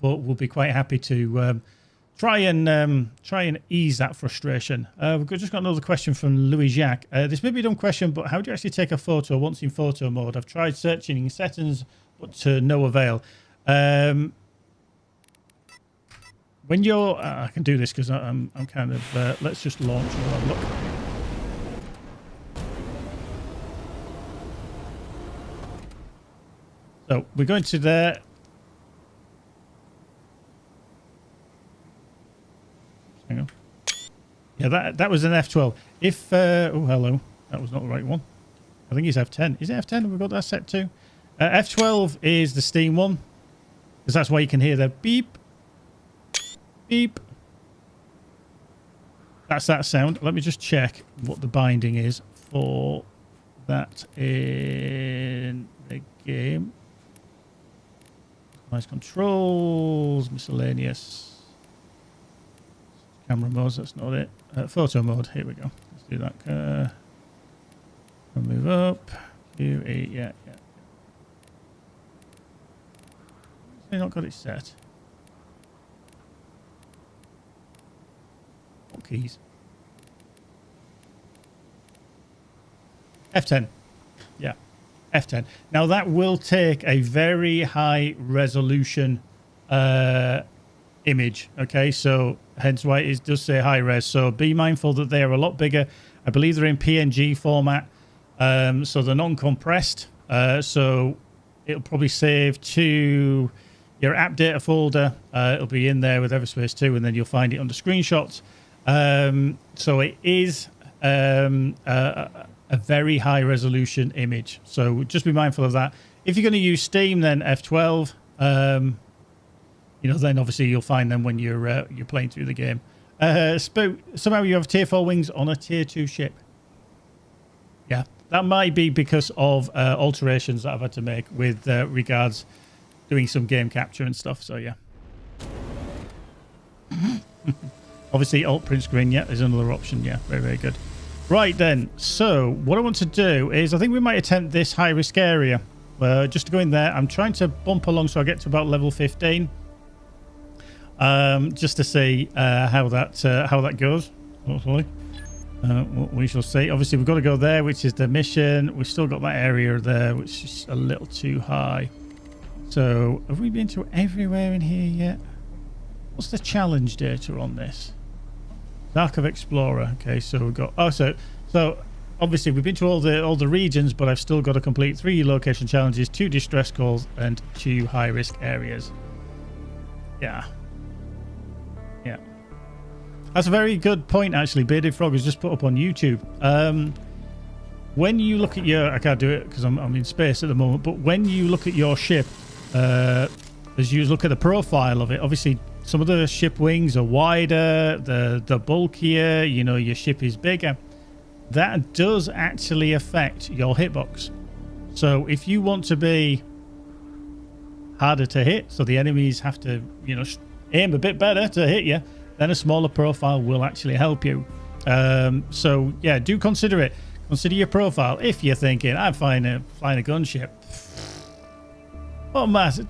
but we'll be quite happy to try and ease that frustration. We've just got another question from Louis Jacques. This may be a dumb question, but how do you actually take a photo once in photo mode? I've tried searching in settings, but to no avail. When you're, I can do this because I'm kind of. Let's just launch and have a look. So we're going to there. Hang on. Yeah, that was an F12. If oh hello, that was not the right one. I think it's F10. Is it F10? Have we got that set too? F12 is the Steam one, because that's why you can hear the beep, beep. That's that sound. Let me just check what the binding is for that in the game. Nice controls, miscellaneous. Camera modes, that's not it. Photo mode, here we go. Let's do that. I'll move up. Q8, yeah. They not got it set. What keys? F10. Yeah. F10. Now that will take a very high resolution image. Okay, so hence why it does say high res. So be mindful that they are a lot bigger. I believe they're in PNG format, so they're non-compressed. So it'll probably save to your app data folder. It'll be in there with EVERSPACE 2, and then you'll find it under screenshots. So it is a very high resolution image, so just be mindful of that. If you're going to use Steam, then F12. Then obviously you'll find them when you're playing through the game. Spook, somehow you have tier 4 wings on a tier 2 ship. Yeah, that might be because of alterations that I've had to make with regards doing some game capture and stuff. So yeah. Obviously alt print screen, yeah, is another option. Yeah, very, very good. Right then, so what I want to do is I think we might attempt this high risk area. Just to go in there, I'm trying to bump along so I get to about level 15. Just to see how that goes. Hopefully, we shall see. Obviously, we've got to go there, which is the mission. We've still got that area there, which is a little too high. So, have we been to everywhere in here yet? What's the challenge data on this? Zharkov Explorer. Okay, so we've got. Oh, so obviously we've been to all the regions, but I've still got to complete 3 location challenges, 2 distress calls, and 2 high risk areas. Yeah. That's a very good point, actually. Bearded Frog has just put up on YouTube. When you look at your... I can't do it because I'm in space at the moment. But when you look at your ship, as you look at the profile of it, obviously some of the ship wings are wider, the bulkier, your ship is bigger. That does actually affect your hitbox. So if you want to be harder to hit, so the enemies have to, aim a bit better to hit you, then a smaller profile will actually help you. So yeah, do consider it. Consider your profile. If you're thinking, I'm flying a gunship. What matter?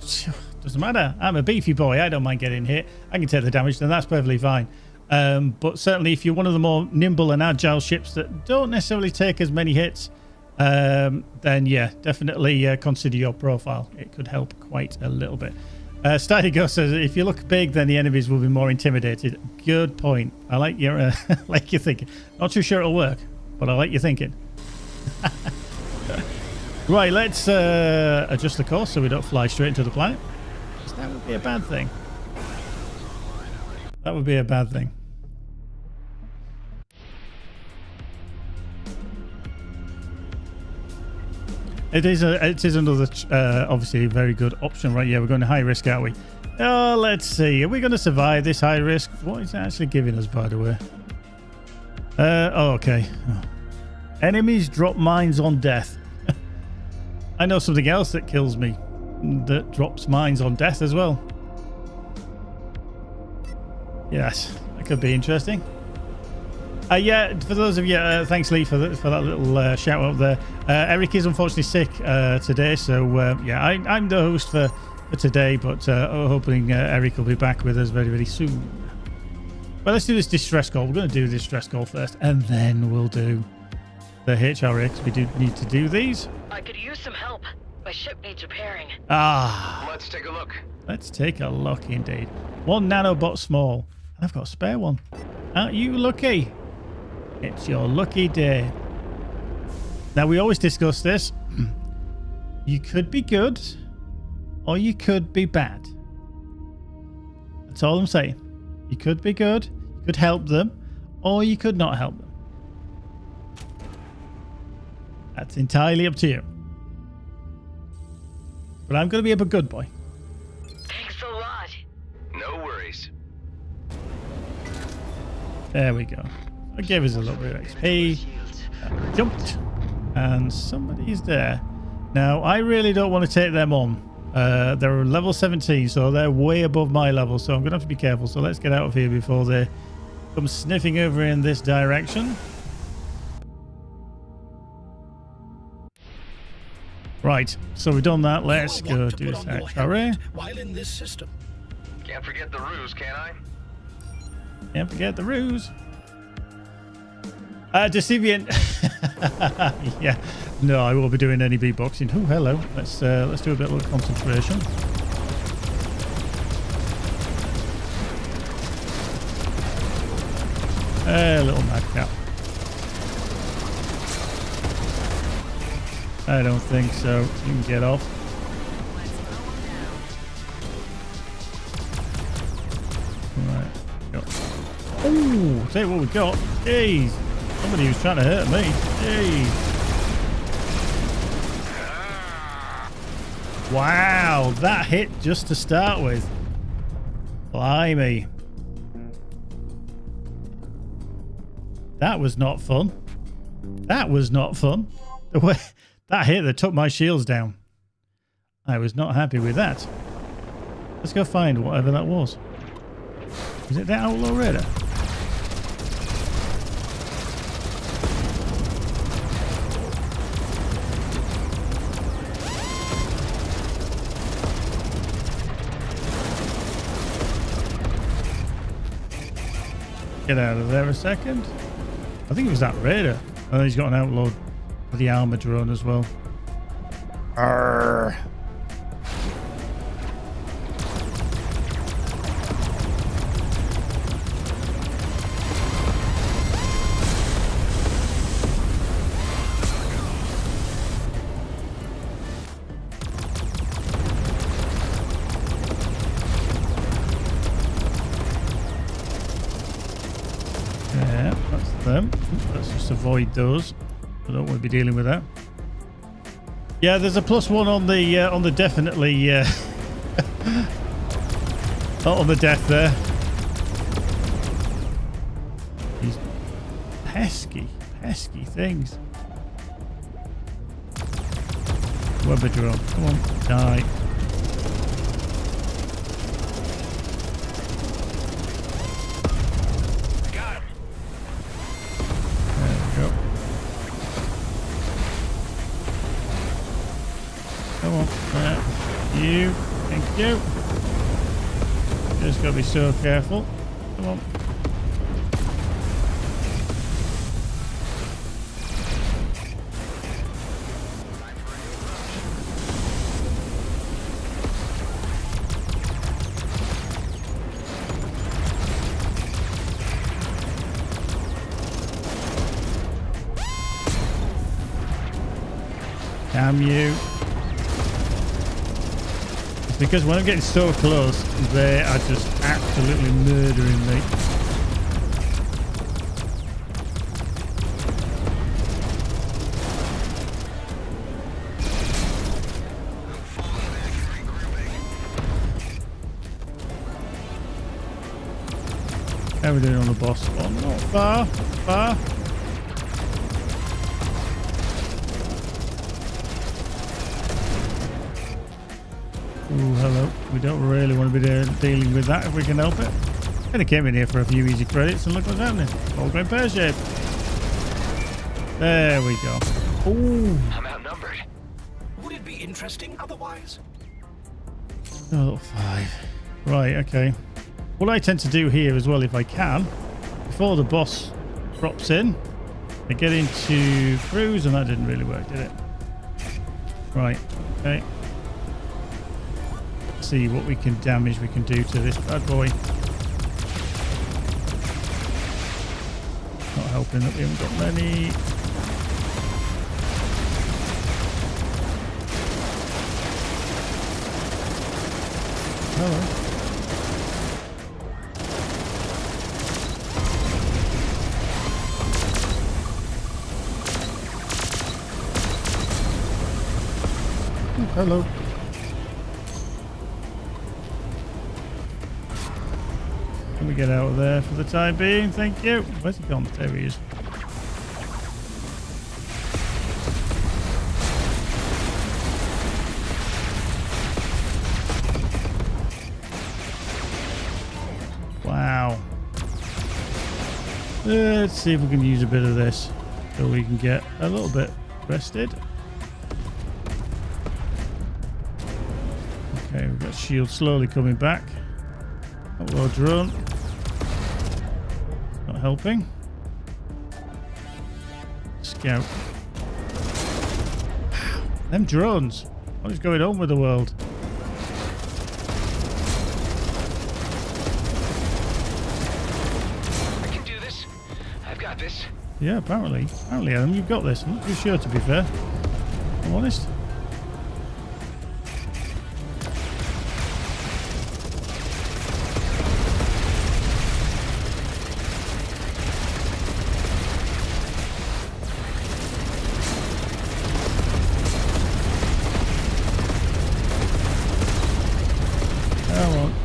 Doesn't matter. I'm a beefy boy. I don't mind getting hit. I can take the damage, then that's perfectly fine. But certainly if you're one of the more nimble and agile ships that don't necessarily take as many hits, then yeah, definitely consider your profile. It could help quite a little bit. Steady Ghost says, if you look big, then the enemies will be more intimidated. Good point. I like your like your thinking. Not too sure it'll work, but I like your thinking. Right, let's adjust the course so we don't fly straight into the planet. That would be a bad thing. That would be a bad thing. It is another, obviously, a very good option, right? Yeah, we're going to high risk, aren't we? Oh, let's see. Are we going to survive this high risk? What is it actually giving us, by the way? Oh, okay. Oh. Enemies drop mines on death. I know something else that kills me that drops mines on death as well. Yes, that could be interesting. Yeah, for those of you, thanks Lee for that little shout out there. Eric is unfortunately sick today, so yeah, I'm the host for today, but hoping Eric will be back with us very, very soon. Well, let's do this distress call. We're going to do this distress call first, and then we'll do the HRX. We do need to do these. I could use some help. My ship needs repairing. Ah. Let's take a look. Let's take a look indeed. 1 nanobot small. And I've got a spare one. Aren't you lucky? It's your lucky day. Now, we always discuss this. You could be good, or you could be bad. That's all I'm saying. You could be good, you could help them, or you could not help them. That's entirely up to you. But I'm going to be a good boy. Thanks a lot. No worries. There we go. It gave us a little bit of XP. Jumped. And somebody's there. Now, I really don't want to take them on. They're level 17, so they're way above my level, so I'm going to have to be careful. So let's get out of here before they come sniffing over in this direction. Right, so we've done that. Let's go do this XRA. While in this system. Can't forget the ruse, can I? Can't forget the ruse. Decivian. Yeah, no, I won't be doing any beatboxing. Oh, hello. Let's do a bit of concentration. Little madcap. I don't think so. You can get off. Right. Go. Oh, tell you what we got. Jeez. Somebody was trying to hurt me. Jeez. Wow, that hit just to start with. Blimey. That was not fun. That was not fun. The way that hit that took my shields down. I was not happy with that. Let's go find whatever that was. Is it that outlaw raider? Get out of there a second. I think it was that raider. Oh, he's got an outlaw with the armor drone as well. Arrgh. Yeah, that's them. Let's just avoid those. I don't want to be dealing with that. Yeah, there's a +1 on the definitely on the death there. These pesky things. Weber drone, come on, die. Come on, you, thank you. Just gotta be so careful. Come on. Damn you. Because when I'm getting so close, they are just absolutely murdering me. There we we doing on the boss spawn? Not far. Far. Ooh, hello. We don't really want to be dealing with that if we can help it. Kind of came in here for a few easy credits and look what's happening. All going pear-shaped. There we go. Ooh. I'm outnumbered. Would it be interesting otherwise? Oh, 5. Right, okay. What I tend to do here as well, if I can, before the boss drops in, I get into cruise, and that didn't really work, did it? Right, okay. Let's see what we can damage we can do to this bad boy. Not helping that we haven't got many. Hello. Hello. Can we get out of there for the time being? Thank you. Where's he gone? There he is. Wow. Let's see if we can use a bit of this so we can get a little bit rested. Okay, we've got shield slowly coming back. Hello, drone. Not helping. Scout. Them drones. What is going on with the world? I can do this. I've got this. Yeah, apparently. Apparently, Adam, you've got this. I'm not too sure, to be fair. I'm honest.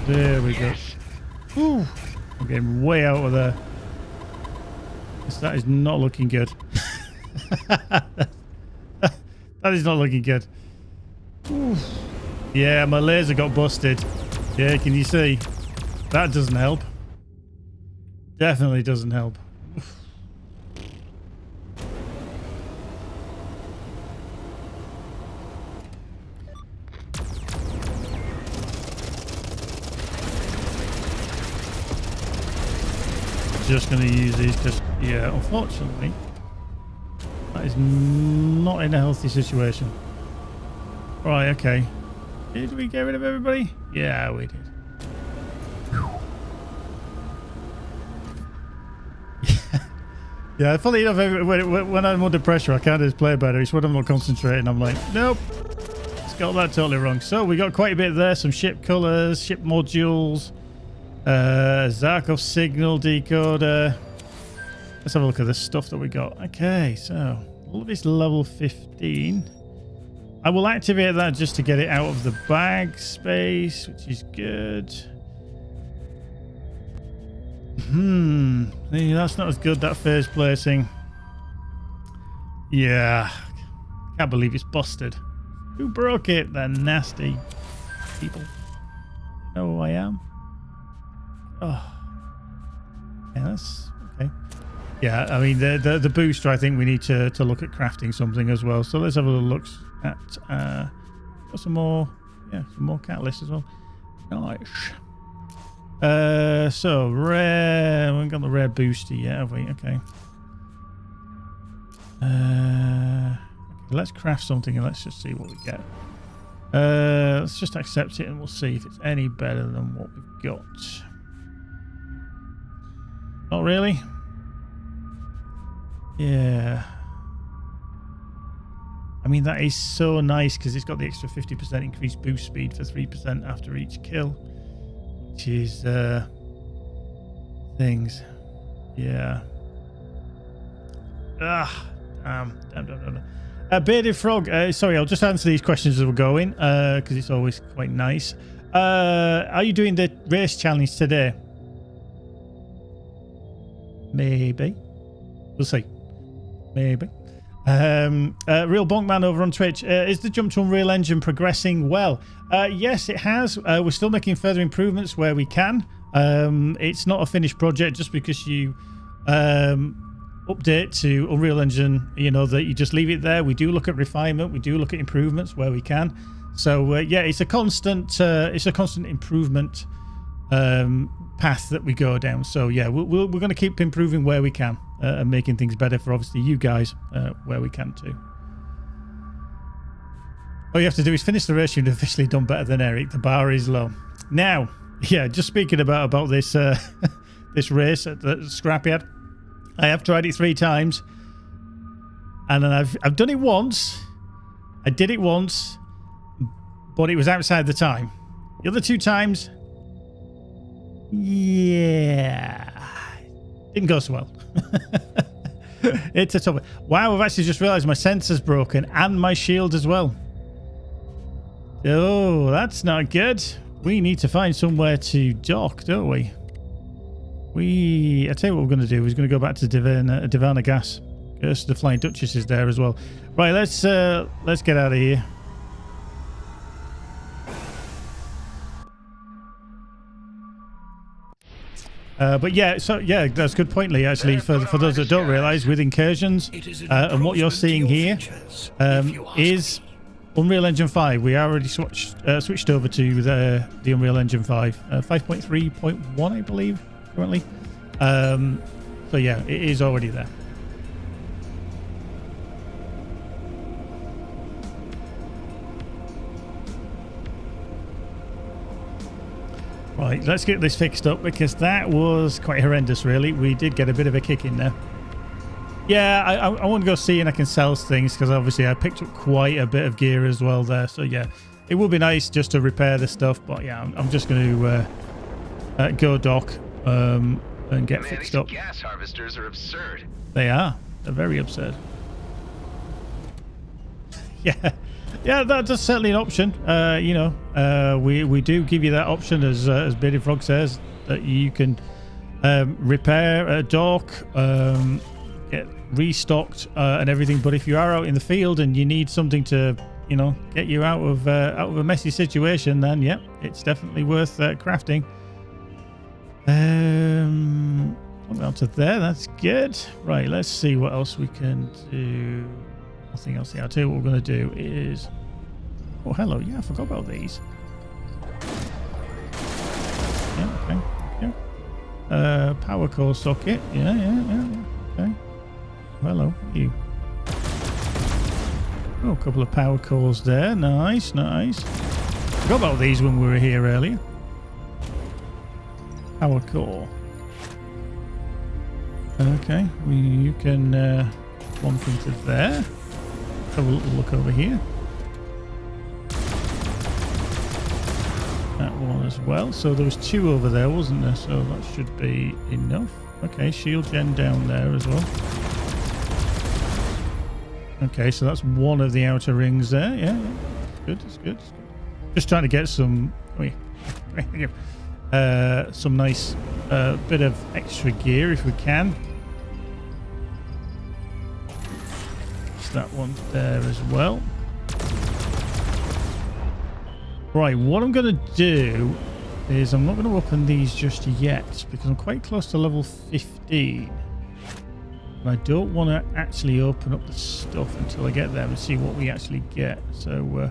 There we go. Ooh, I'm getting way out of there. That is not looking good. That is not looking good. Ooh. Yeah, my laser got busted. Yeah, can you see? That doesn't help. Definitely doesn't help. Just going to use these because, yeah, unfortunately, that is not in a healthy situation. Right, okay. Did we get rid of everybody? Yeah, we did. Yeah, funny enough, when I'm under pressure, I can't just play better. It's when I'm not concentrating. I'm like, nope. It's got that totally wrong. So we got quite a bit there. Some ship colors, ship modules. Zharkov signal decoder. Let's have a look at the stuff that we got. Okay, so all of this level 15. I will activate that just to get it out of the bag space, which is good. That's not as good, that phase placing. Yeah. Can't believe it's busted. Who broke it? They're nasty people. You know who I am? Oh, yeah, that's okay. Yeah, I mean the booster. I think we need to look at crafting something as well. So let's have a little look at got some more catalyst as well. Nice. So rare. We haven't got the rare booster yet, have we? Okay. Let's craft something and let's just see what we get. Let's just accept it and we'll see if it's any better than what we've got. Not really. Yeah. I mean, that is so nice because it's got the extra 50% increased boost speed for 3% after each kill, which is things. Yeah. Damn. Bearded Frog. Sorry, I'll just answer these questions as we're going because it's always quite nice. Are you doing the race challenge today? Maybe. We'll see. Maybe. Real Bonkman over on Twitch. Is the jump to Unreal Engine progressing well? Yes, it has. We're still making further improvements where we can. It's not a finished project just because you update to Unreal Engine, you know, that you just leave it there. We do look at refinement. We do look at improvements where we can. So yeah, it's a constant improvement path that we go down. So yeah, we're going to keep improving where we can and making things better for obviously you guys where we can too. All you have to do is finish the race. You've officially done better than Eric. The bar is low. Now, yeah, just speaking about this this race at the scrapyard, I have tried it 3 times, and then I've done it once. I did it once, but it was outside the time. The other 2 times, yeah, didn't go so well. It's a tough one. Wow, I've actually just realised my sensor's broken and my shield as well. Oh, that's not good. We need to find somewhere to dock, don't we? I tell you what we're going to do. We're going to go back to Divana Gas. Curse the Flying Duchess is there as well. Right, let's get out of here. But yeah, so yeah, that's a good point, Lee. Actually, for those that don't realise, with incursions and what you're seeing here is Unreal Engine 5. We already switched over to the Unreal Engine 5, 5.3.1, I believe, currently. So yeah, it is already there. Right, let's get this fixed up because that was quite horrendous, really. We did get a bit of a kick in there. Yeah, I want to go see and I can sell things because obviously I picked up quite a bit of gear as well there. So yeah, it would be nice just to repair this stuff. But yeah, I'm just going to go dock and get fixed up. Gas harvesters are absurd. They are. They're very absurd. Yeah. Yeah, that's certainly an option. You know, we do give you that option, as Bearded Frog says, that you can repair a dock, get restocked and everything. But if you are out in the field and you need something to, you know, get you out of a messy situation, then yeah, it's definitely worth crafting. On to there. That's good. Right, let's see what else we can do. Nothing else here. I'll tell you what we're going to do is... Oh, hello. Yeah, I forgot about these. Yeah, okay. Yeah. Power core socket. Yeah. Okay. Hello. You. Oh, a couple of power cores there. Nice. Forgot about these when we were here earlier. Power core. Okay. You can plonk into there. Have a little look over here. That one as well. So there was 2 over there, wasn't there? So that should be enough. Okay, shield gen down there as well. Okay, so that's one of the outer rings there. Yeah. It's good. Just trying to get some... some nice bit of extra gear if we can. That one there as well. Right, what I'm going to do is I'm not going to open these just yet because I'm quite close to level 15. And I don't want to actually open up the stuff until I get there and see what we actually get. So what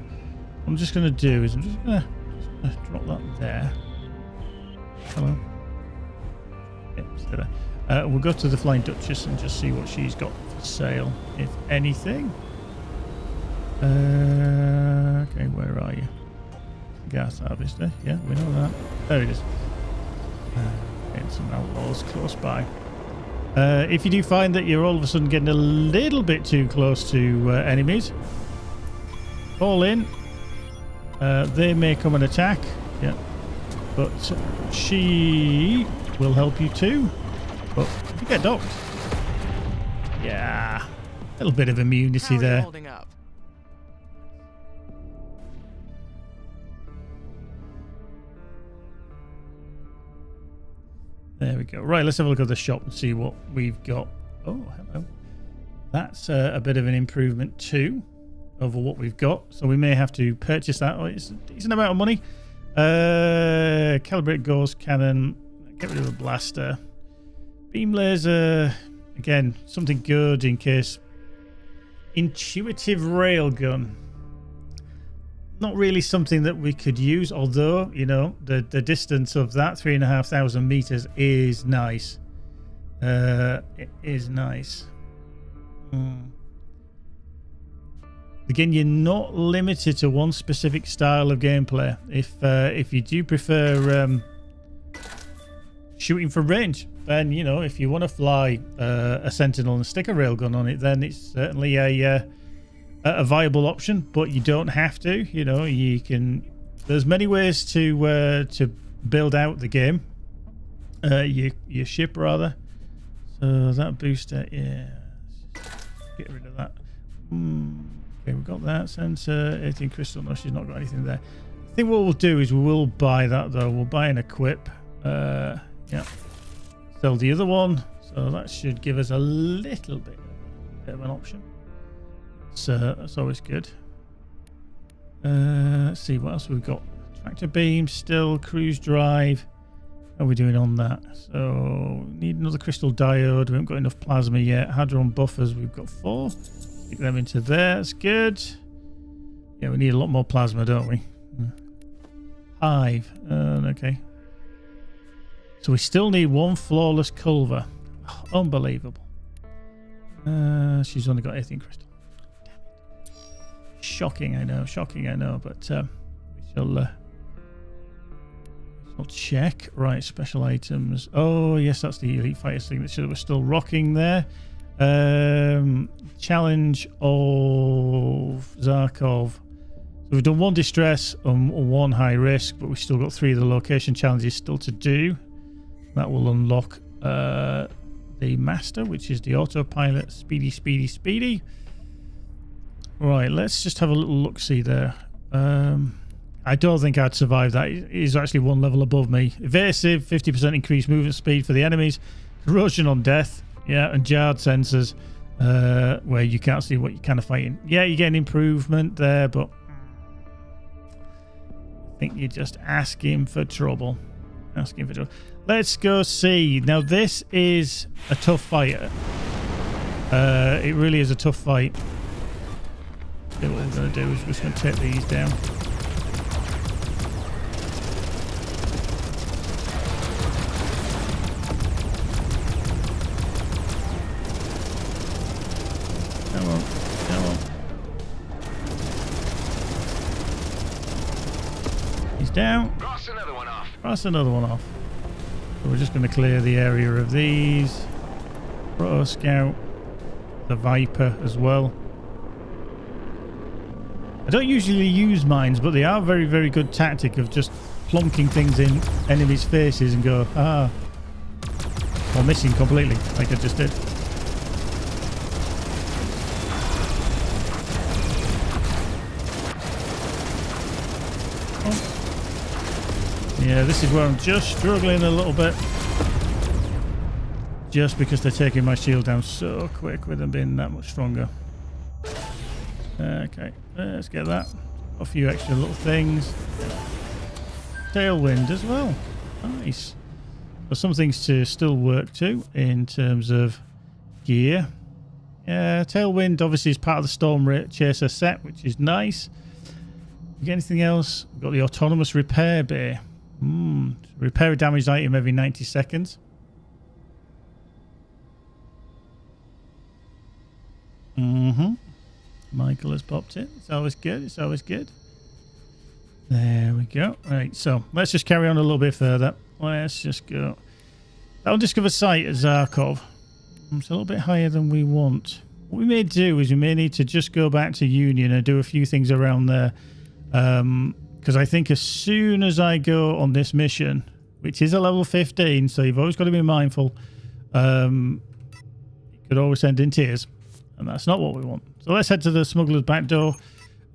I'm just going to do is I'm just going to drop that there. Hello. Yeah, stay there. We'll go to the Flying Duchess and just see what she's got for sale, if anything. Okay, where are you? Gas harvester. Yeah, we know that. There it is. And some outlaws close by. If you do find that you're all of a sudden getting a little bit too close to enemies, fall in. They may come and attack. Yeah. But she will help you too. But you get docked. Yeah. A little bit of immunity there. Holding up? There we go. Right, let's have a look at the shop and see what we've got. Oh, hello. That's a bit of an improvement too over what we've got. So we may have to purchase that. Oh, it's a decent amount of money. Calibrate ghost cannon. Get rid of the blaster. Beam laser. Again, something good in case. Intuitive railgun. Not really something that we could use, although, you know, the distance of that 3,500 meters is nice. It is nice. Again, you're not limited to one specific style of gameplay. If you do prefer shooting from range, then, you know, if you want to fly a Sentinel and stick a railgun on it, then it's certainly a viable option. But you don't have to. You know, you can. There's many ways to build out the game. Your ship rather. So that booster, yeah. Get rid of that. Okay, we've got that sensor. 18 crystal. No, she's not got anything there. I think what we'll do is we will buy that though. We'll buy an equip. Yeah. Sell the other one. So that should give us a little bit of an option. So that's always good. Let's see what else we've got. Tractor beam, still cruise drive. How are we doing on that? So need another crystal diode. We haven't got enough plasma yet. Hadron buffers, we've got 4. Stick them into there. That's good. Yeah, we need a lot more plasma, don't we? Hive. Okay. So we still need 1 flawless Culver. Oh, unbelievable. She's only got 18 crystal. Damn it. Shocking, I know. Shocking, I know. But we shall... I'll check. Right, special items. Oh, yes, that's the Elite Fighter signature that we're still rocking there. Challenge of Zharkov. So we've done 1 distress and 1 high risk, but we've still got 3 of the location challenges still to do. That will unlock the master, which is the autopilot. Speedy, speedy, speedy. Right, let's just have a little look-see there. I don't think I'd survive that. He's actually 1 level above me. Evasive, 50% increased movement speed for the enemies. Corrosion on death. Yeah, and jarred sensors where you can't see what you're kind of fighting. Yeah, you get an improvement there, but I think you're just asking for trouble. Asking for trouble. Let's go see. Now, this is a tough fighter. It really is a tough fight. So what we're going to do is we're just going to take these down. Come on, come on. He's down. Cross another one off. Cross another one off. So we're just going to clear the area of these. Proto Scout. The Viper as well. I don't usually use mines, but they are a very, very good tactic of just plonking things in enemies' faces and go, ah. Or missing completely, like I just did. Yeah, this is where I'm just struggling a little bit. Just because they're taking my shield down so quick with them being that much stronger. Okay, let's get that. A few extra little things. Tailwind as well. Nice. There's some things to still work to in terms of gear. Yeah, Tailwind obviously is part of the Storm Chaser set, which is nice. You get anything else? We've got the autonomous repair bay. Repair a damaged item every 90 seconds. Michael has popped it. It's always good. It's always good. There we go. Right, so let's just carry on a little bit further. Let's just go. Undiscovered site at Zharkov. It's a little bit higher than we want. What we may do is we may need to just go back to Union and do a few things around there. Because I think as soon as I go on this mission, which is a level 15, so you've always got to be mindful, it could always end in tears. And that's not what we want. So let's head to the smuggler's back door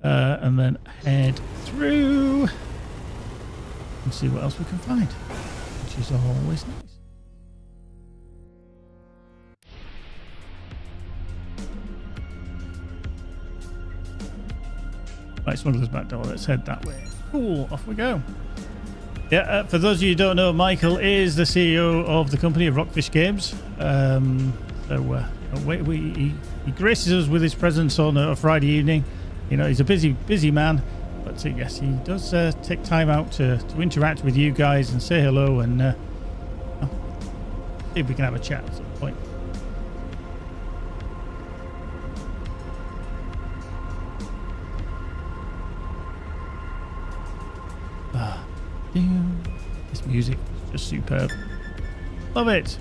and then head through and see what else we can find, which is always nice. Right, smuggler's back door. Let's head that way. Cool, off we go. Yeah, for those of you who don't know, Michael is the CEO of the company of Rockfish Games. He graces us with his presence on a Friday evening. You know, he's a busy man, but yes, he does take time out to interact with you guys and say hello and see if we can have a chat at some point. This music is just superb. Love it.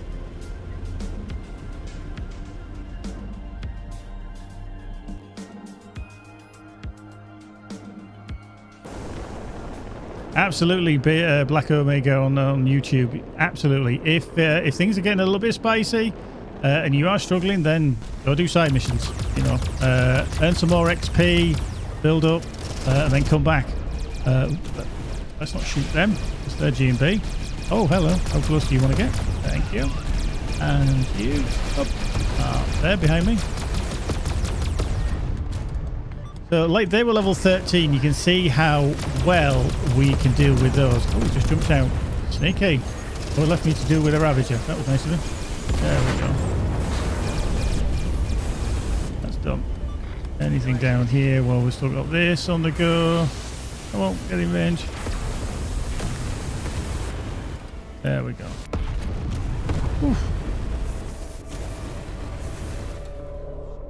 Absolutely, Black Omega on YouTube. Absolutely. If things are getting a little bit spicy and you are struggling, then go do side missions. You know, earn some more XP, build up, and then come back. Let's not shoot them. It's their G&B. Oh, hello. How close do you want to get? Thank you. And you. Up. There behind me. So, like, they were level 13. You can see how well we can deal with those. Oh, he just jumped out. Sneaky. Oh, left me to deal with a Ravager. That was nice of him. There we go. That's done. Anything down here? Well, we've still got this on the go. Come on, get in range. There we go. Oof.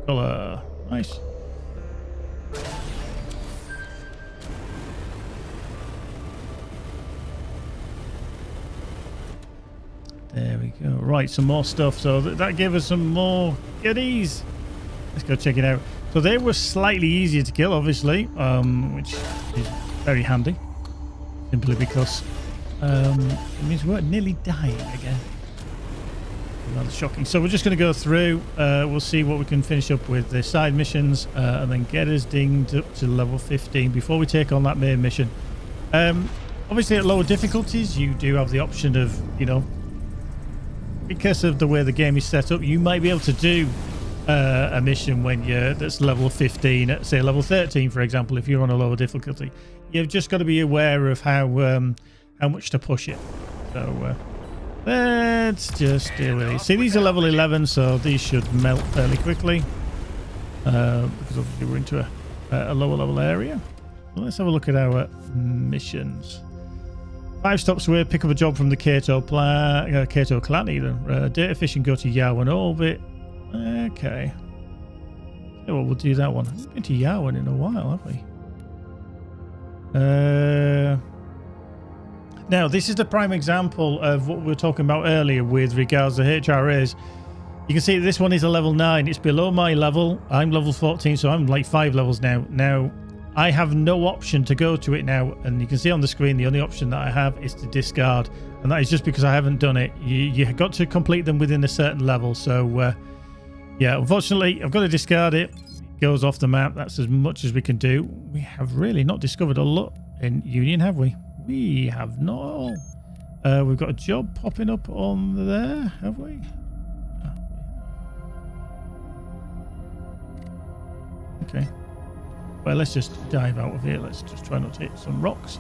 Colour. Nice. There we go. Right, some more stuff. So that gave us some more goodies. Let's go check it out. So they were slightly easier to kill, obviously, which is very handy. Simply because it means we weren't nearly dying again. Rather shocking. So we're just going to go through. We'll see what we can finish up with the side missions and then get us dinged up to level 15 before we take on that main mission. Obviously, at lower difficulties, you do have the option of, you know, because of the way the game is set up, you might be able to do a mission when that's level 15 at, say, level 13, for example, if you're on a lower difficulty. You've just got to be aware of how much to push it. So let's just deal with these. See, these are level 11, so these should melt fairly quickly because obviously we're into a lower level area. Well, let's have a look at our missions. 5 stops away, pick up a job from the Kato clan either. Data fish and go to Yarwan orbit. Okay. Yeah, well, we'll do that one. We've been to Yarwan in a while, have we? Now, this is the prime example of what we were talking about earlier with regards to HRAs. You can see this one is a level 9. It's below my level. I'm level 14, so I'm like 5 levels now. Now, I have no option to go to it now, and you can see on the screen the only option that I have is to discard, and that is just because I haven't done it. You got to complete them within a certain level, so yeah, unfortunately I've got to discard it. It goes off the map. That's as much as we can do. We have really not discovered a lot in Union, have we? We have not. We've got a job popping up on there, have we? Okay. Well, let's just dive out of here. Let's just try not to hit some rocks.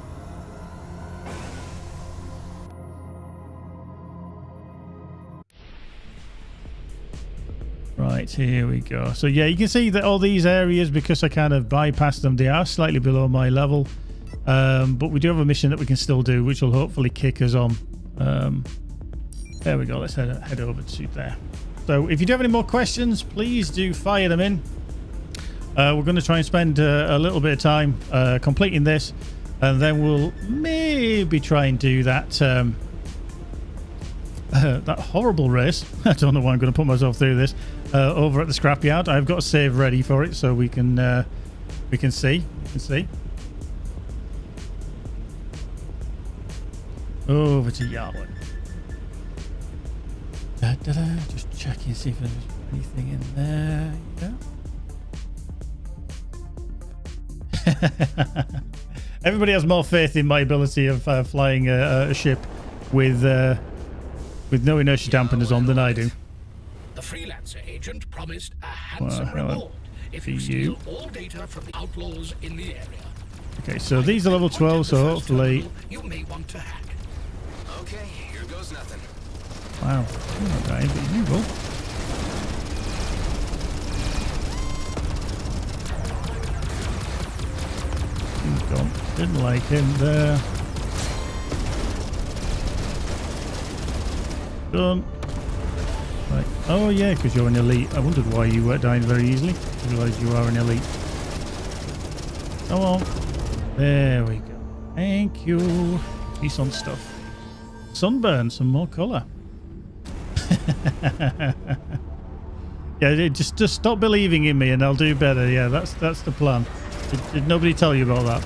Right, here we go. So yeah, you can see that all these areas, because I kind of bypassed them, they are slightly below my level. But we do have a mission that we can still do, which will hopefully kick us on. There we go. Let's head over to there. So if you do have any more questions, please do fire them in. We're going to try and spend a little bit of time completing this, and then we'll maybe try and do that that horrible race. I don't know why I'm going to put myself through this over at the scrapyard. I've got a save ready for it, so we can see. Over to Yarwan. Just checking, see if there's anything in there. Yeah. Everybody has more faith in my ability of flying a ship with no inertia dampeners on than I do. The freelancer agent promised a handsome reward if you steal all data from the outlaws in the area. Okay, so these are level 12, so hopefully... You may want to hack. Okay, here goes nothing. Wow, you're not dying, but you will. Didn't like him there. Done. Right. Oh yeah, because you're an elite. I wondered why you weren't dying very easily. I realised you are an elite. Come on. There we go. Thank you. Peace on stuff. Sunburn, some more colour. Yeah, just stop believing in me and I'll do better. Yeah, that's the plan. Did nobody tell you about that?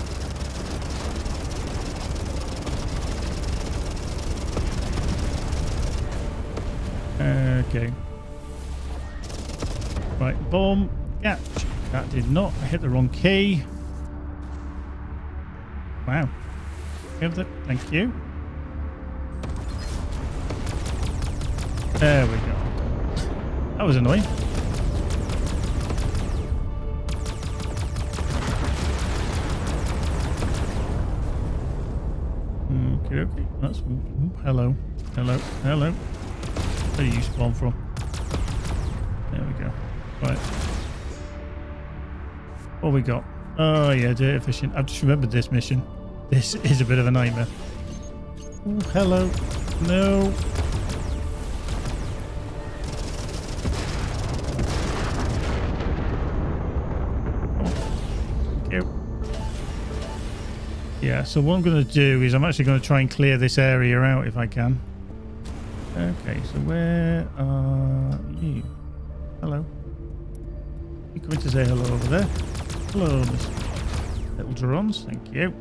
Okay. Right, boom. Yeah, that did not. I hit the wrong key. Wow. Thank you. There we go. That was annoying. Okay. That's hello. Where do you spawn from? There we go. Right. What we got? Oh yeah, data fishing. I've just remembered this mission. This is a bit of a nightmare. Ooh, hello. No. Yeah, so what I'm going to do is I'm actually going to try and clear this area out if I can. Okay, so where are you? Hello. You coming to say hello over there? Hello, Miss Little Drons. Thank you.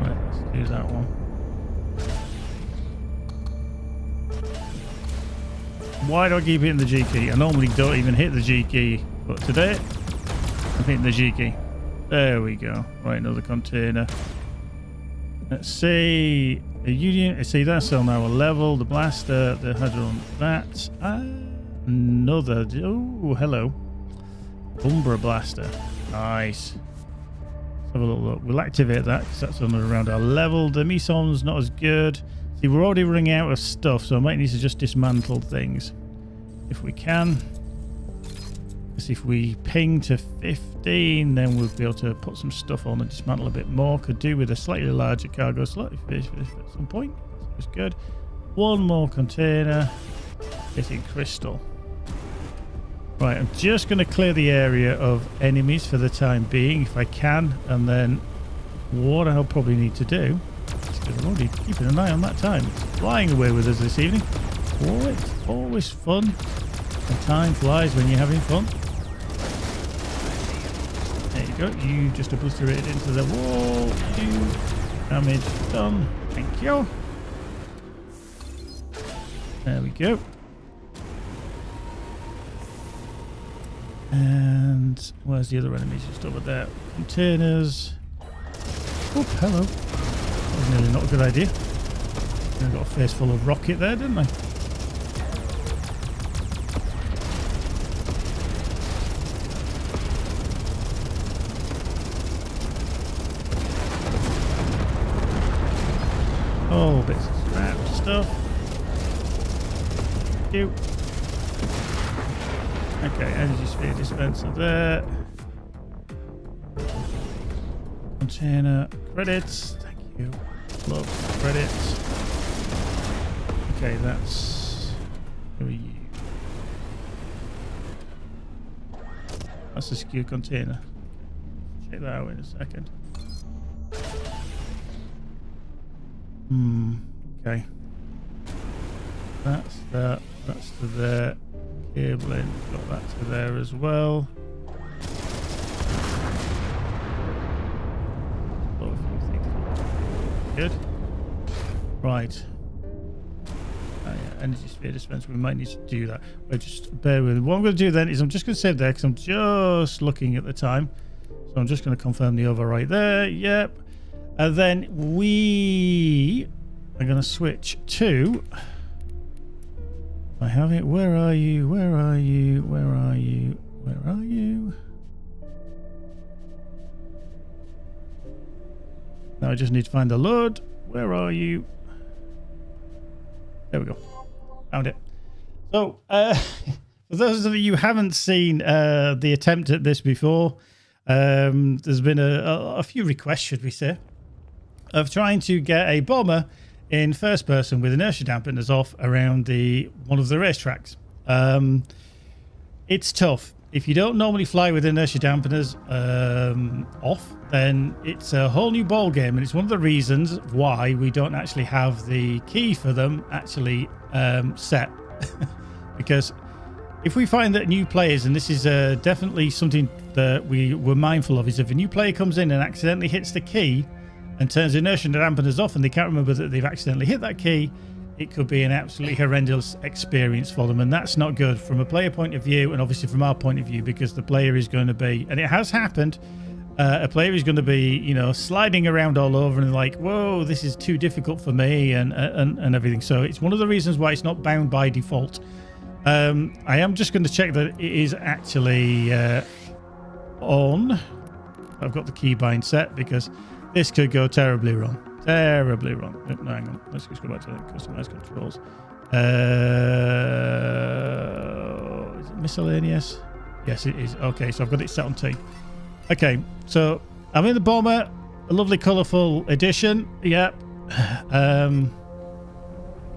Right, let's do that one. Why do I keep hitting the G key? I normally don't even hit the G key, but today I'm hitting the G key. There we go. Right, another container. Let's see. The Union. See, that's still now a level. The blaster, the hadron. That. Another. Oh, hello. Umbra blaster. Nice. Let's have a little look. We'll activate that because that's under around our level. The Meson's not as good. See, we're already running out of stuff, so I might need to just dismantle things if we can. Because if we ping to 15, then we'll be able to put some stuff on and dismantle a bit more. Could do with a slightly larger cargo slot if at some point. That's good. One more container. Getting crystal. Right, I'm just going to clear the area of enemies for the time being, if I can. And then what I'll probably need to do... I'm already keeping an eye on that time. It's flying away with us this evening. Oh, it's always fun. And time flies when you're having fun. There you go. You just obliterated into the wall. Damage done. Thank you. There we go. And where's the other enemies? Just over there. Containers. Oh, hello. That was nearly not a good idea. I got a face full of rocket there, didn't I? Oh, bits of scrap stuff. Thank you. Okay, energy sphere dispenser there. Container credits. Thank you. Love credits. Okay, that's... Who are you? That's a secure container. Check that out in a second. Okay. That's that. That's to there. Cabling. Got that to there as well. Good. Right. Oh, yeah. Energy sphere dispenser. We might need to do that. But just bear with me. What I'm going to do then is I'm just going to save there because I'm just looking at the time. So So I'm just going to confirm the overwrite there. Yep. And then we are going to switch to... I have it. Where are you? Where are you? Where are you? Where are you? Now I just need to find the load. Where are you? There we go. Found it. So, for those of you who haven't seen the attempt at this before, there's been a few requests, should we say, of trying to get a bomber in first person with inertia dampeners off around one of the racetracks. It's tough. If you don't normally fly with inertia dampeners off, then it's a whole new ball game, and it's one of the reasons why we don't actually have the key for them actually set. Because if we find that new players, and this is definitely something that we were mindful of, is if a new player comes in and accidentally hits the key and turns inertia dampeners off and they can't remember that they've accidentally hit that key, it could be an absolutely horrendous experience for them, and that's not good from a player point of view, and obviously from our point of view, because the player is going to be, and it has happened, a player is going to be, you know, sliding around all over and like, whoa, this is too difficult for me, and everything. So it's one of the reasons why it's not bound by default. I am just going to check that it is actually on. I've got the keybind set because this could go terribly wrong. Terribly wrong. No, hang on. Let's just go back to the customized controls. Is it miscellaneous? Yes, it is. Okay, so I've got it set on T. Okay, so I'm in the bomber. A lovely, colourful edition. Yep.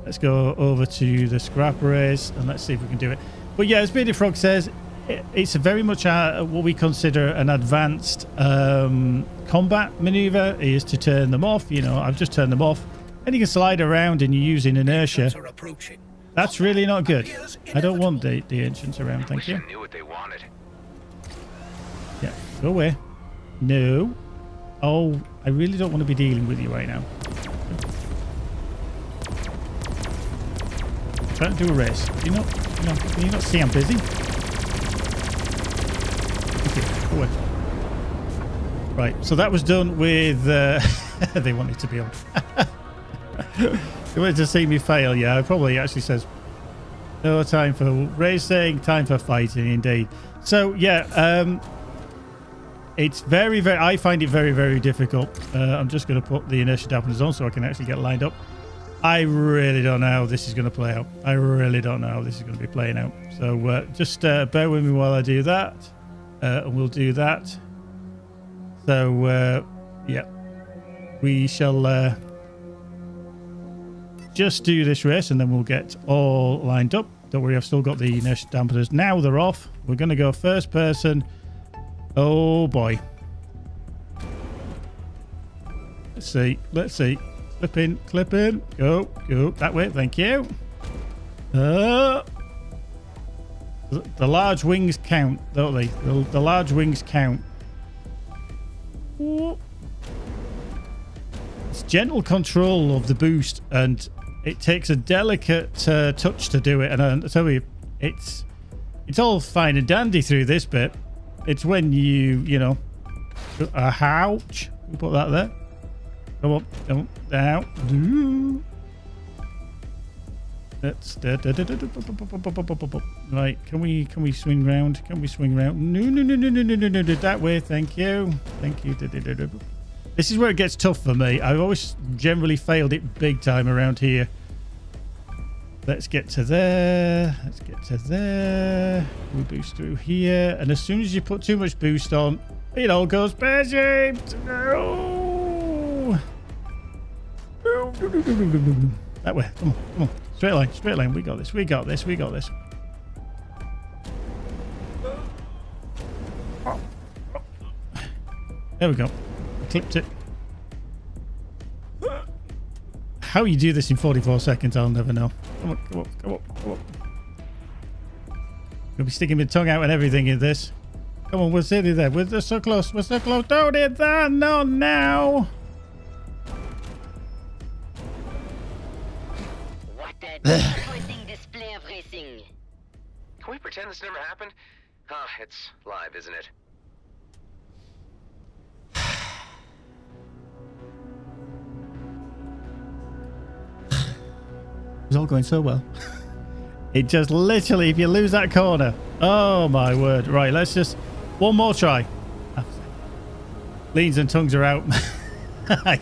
Let's go over to the scrap race and let's see if we can do it. But yeah, as Bearded Frog says, it's very much what we consider an advanced combat maneuver, is to turn them off. You know, I've just turned them off, and you can slide around and you're using inertia. That's really not good. I don't want the ancients around, thank you. I knew what they wanted. Yeah, go away. No. Oh, I really don't want to be dealing with you right now. I'm trying to do a race. Do you not, can you not see I'm busy? Okay, away. Right, so that was done with... they wanted to be on. They wanted to see me fail, yeah. It probably actually says, no time for racing, time for fighting, indeed. So, yeah, it's very, very... I find it very, very difficult. I'm just going to put the inertia dampeners on so I can actually get lined up. I really don't know how this is going to play out. I really don't know how this is going to be playing out. So, just bear with me while I do that. And we'll do that. So, yeah. We shall just do this race and then we'll get all lined up. Don't worry, I've still got the inertia dampeners. Now they're off. We're going to go first person. Oh, boy. Let's see. Let's see. Clip in. Clip in. Go. Go. That way. Thank you. The large wings count, don't they? The large wings count. It's gentle control of the boost, and it takes a delicate touch to do it. And I tell you, it's all fine and dandy through this bit. It's when you know, ouch. We'll put that there. Come on, come on, down. That's right. Can we swing round? Can we swing round? No. That way. Thank you. Thank you. This is where it gets tough for me. I've always generally failed it big time around here. Let's get to there. Let's get to there. We boost through here, and as soon as you put too much boost on, it all goes pear-shaped. No. That way. Come on. Come on. Straight line, straight line. We got this. We got this. We got this. There we go. I clipped it. How you do this in 44 seconds, I'll never know. Come on, come on, come on, come on. Gonna be sticking my tongue out and everything in this. Come on, we're sitting there. We're so close. We're so close. Don't hit that. No, now. Display of racing. Can we pretend this never happened? Ah, it's live, isn't it? was all going so well. It just literally, if you lose that corner, oh my word. Right, let's just, one more try. Leans and tongues are out.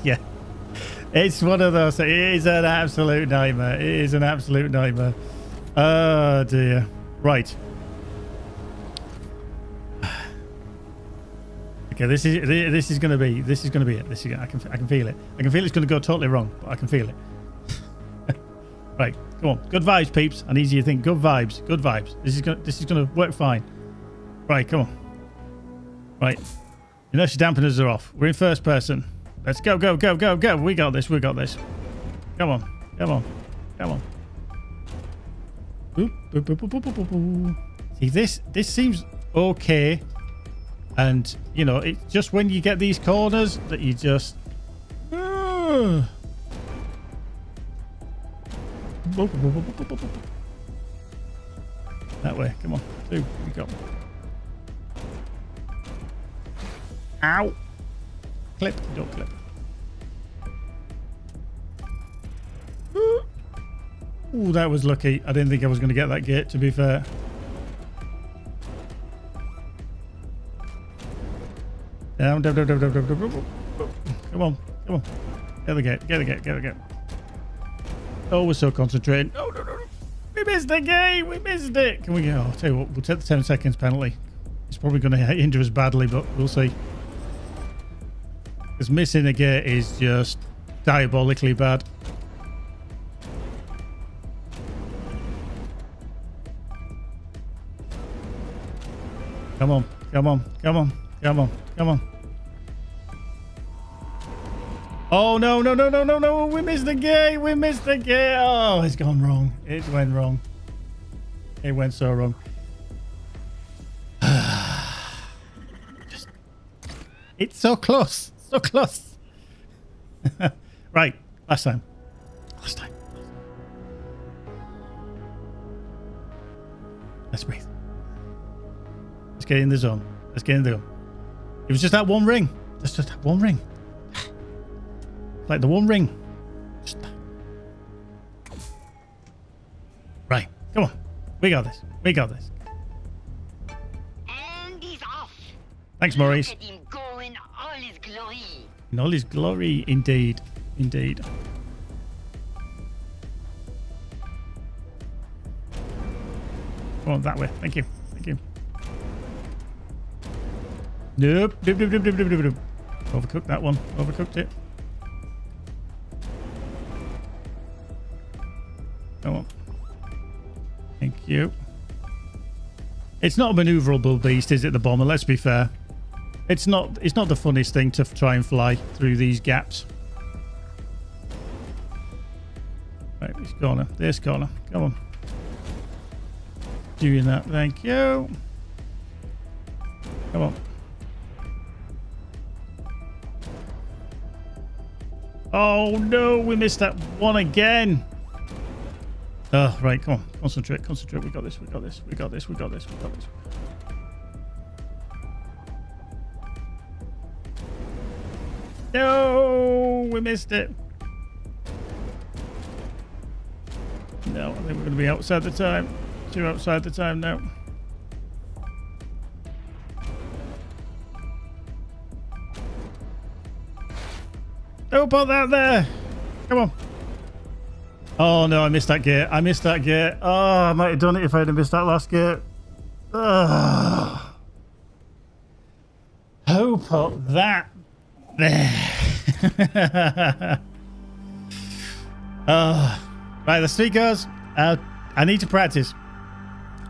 Yeah. It's one of those, it is an absolute nightmare. It is an absolute nightmare. Oh dear. Right. Okay, this is going to be it. I can feel it. I can feel it's going to go totally wrong, but I can feel it. Right, come on. Good vibes, peeps. I need you to think good vibes. Good vibes. This is going to work fine. Right, come on. Right. Inertia dampeners are off. We're in first person. Let's go, go, go, go, go. We got this. We got this. Come on. Come on. Come on. Boop, boop, boop, boop, boop, boop, boop. See, this seems okay. And, you know, it's just when you get these corners that you just... That way. Come on. Two. We go. Ow. Clip. Don't clip. Ooh, that was lucky. I didn't think I was going to get that gate, to be fair. Down, down, down, down, down, down, down, down. Come on. Come on. Get the gate. Get the gate. Get the gate. Oh, we're so concentrated. No, no, no, no. We missed the gate. We missed it. Can we go? I'll tell you what. We'll take the 10 seconds penalty. It's probably going to hinder us badly, but we'll see. Because missing a gate is just diabolically bad. Come on. Come on. Come on. Come on. Come on. Oh, no, no, no, no, no, no. We missed the gate. We missed the gate. Oh, it's gone wrong. It went wrong. It went so wrong. It's so close. So close. Right. Last time. Last time. Let's breathe. Let's get in the zone. Let's get in the zone. It was just that one ring. Just that one ring. Like the one ring. Just that. Right. Come on. We got this. We got this. And he's off. Thanks, Maurice. Look at him go in all his glory. In all his glory, indeed. Indeed. Come on, that way. Thank you. Thank you. Nope. Nope, nope, nope, nope, nope, nope. Overcooked that one. Overcooked it. Come on. Thank you. It's not a maneuverable beast, is it, the bomber? Let's be fair. It's not the funniest thing to try and fly through these gaps. Right, this corner. This corner. Come on. Doing that. Thank you. Come on. Oh no, we missed that one again. Oh, right, come on. Concentrate, concentrate. We got this, we got this, we got this, we got this, we got this. No, we missed it. No, I think we're going to be outside the time. Too outside the time now. Don't put that there. Come on. Oh no, I missed that gate. I missed that gate. Oh, I might have done it if I had missed that last gate. Oh. Who put that there? Oh. Right, the street goes. I need to practice.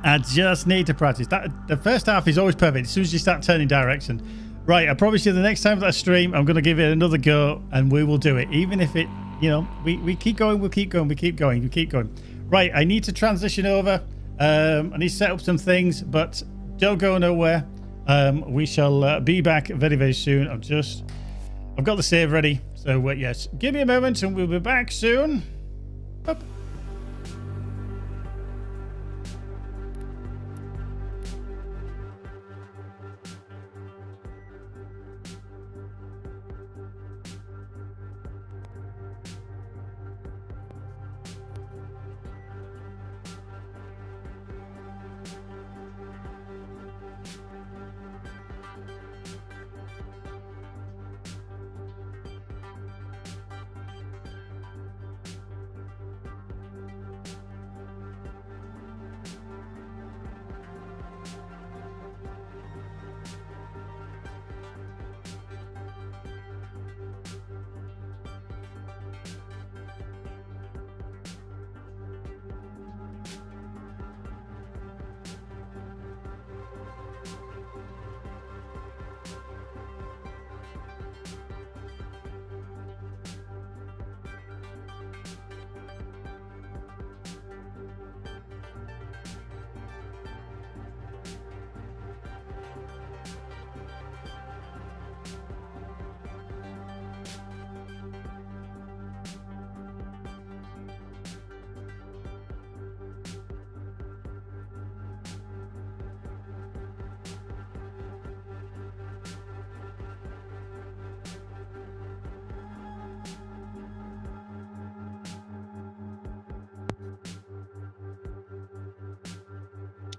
I just need to practice. The first half is always perfect as soon as you start turning direction. Right, I promise you the next time that I stream, I'm going to give it another go and we will do it. Even if it, you know, we keep going, we'll keep going, we keep going, we keep going. Right, I need to transition over. I need to set up some things, but don't go nowhere. We shall be back very, very soon. I've got the save ready. So, yes, give me a moment and we'll be back soon. Up.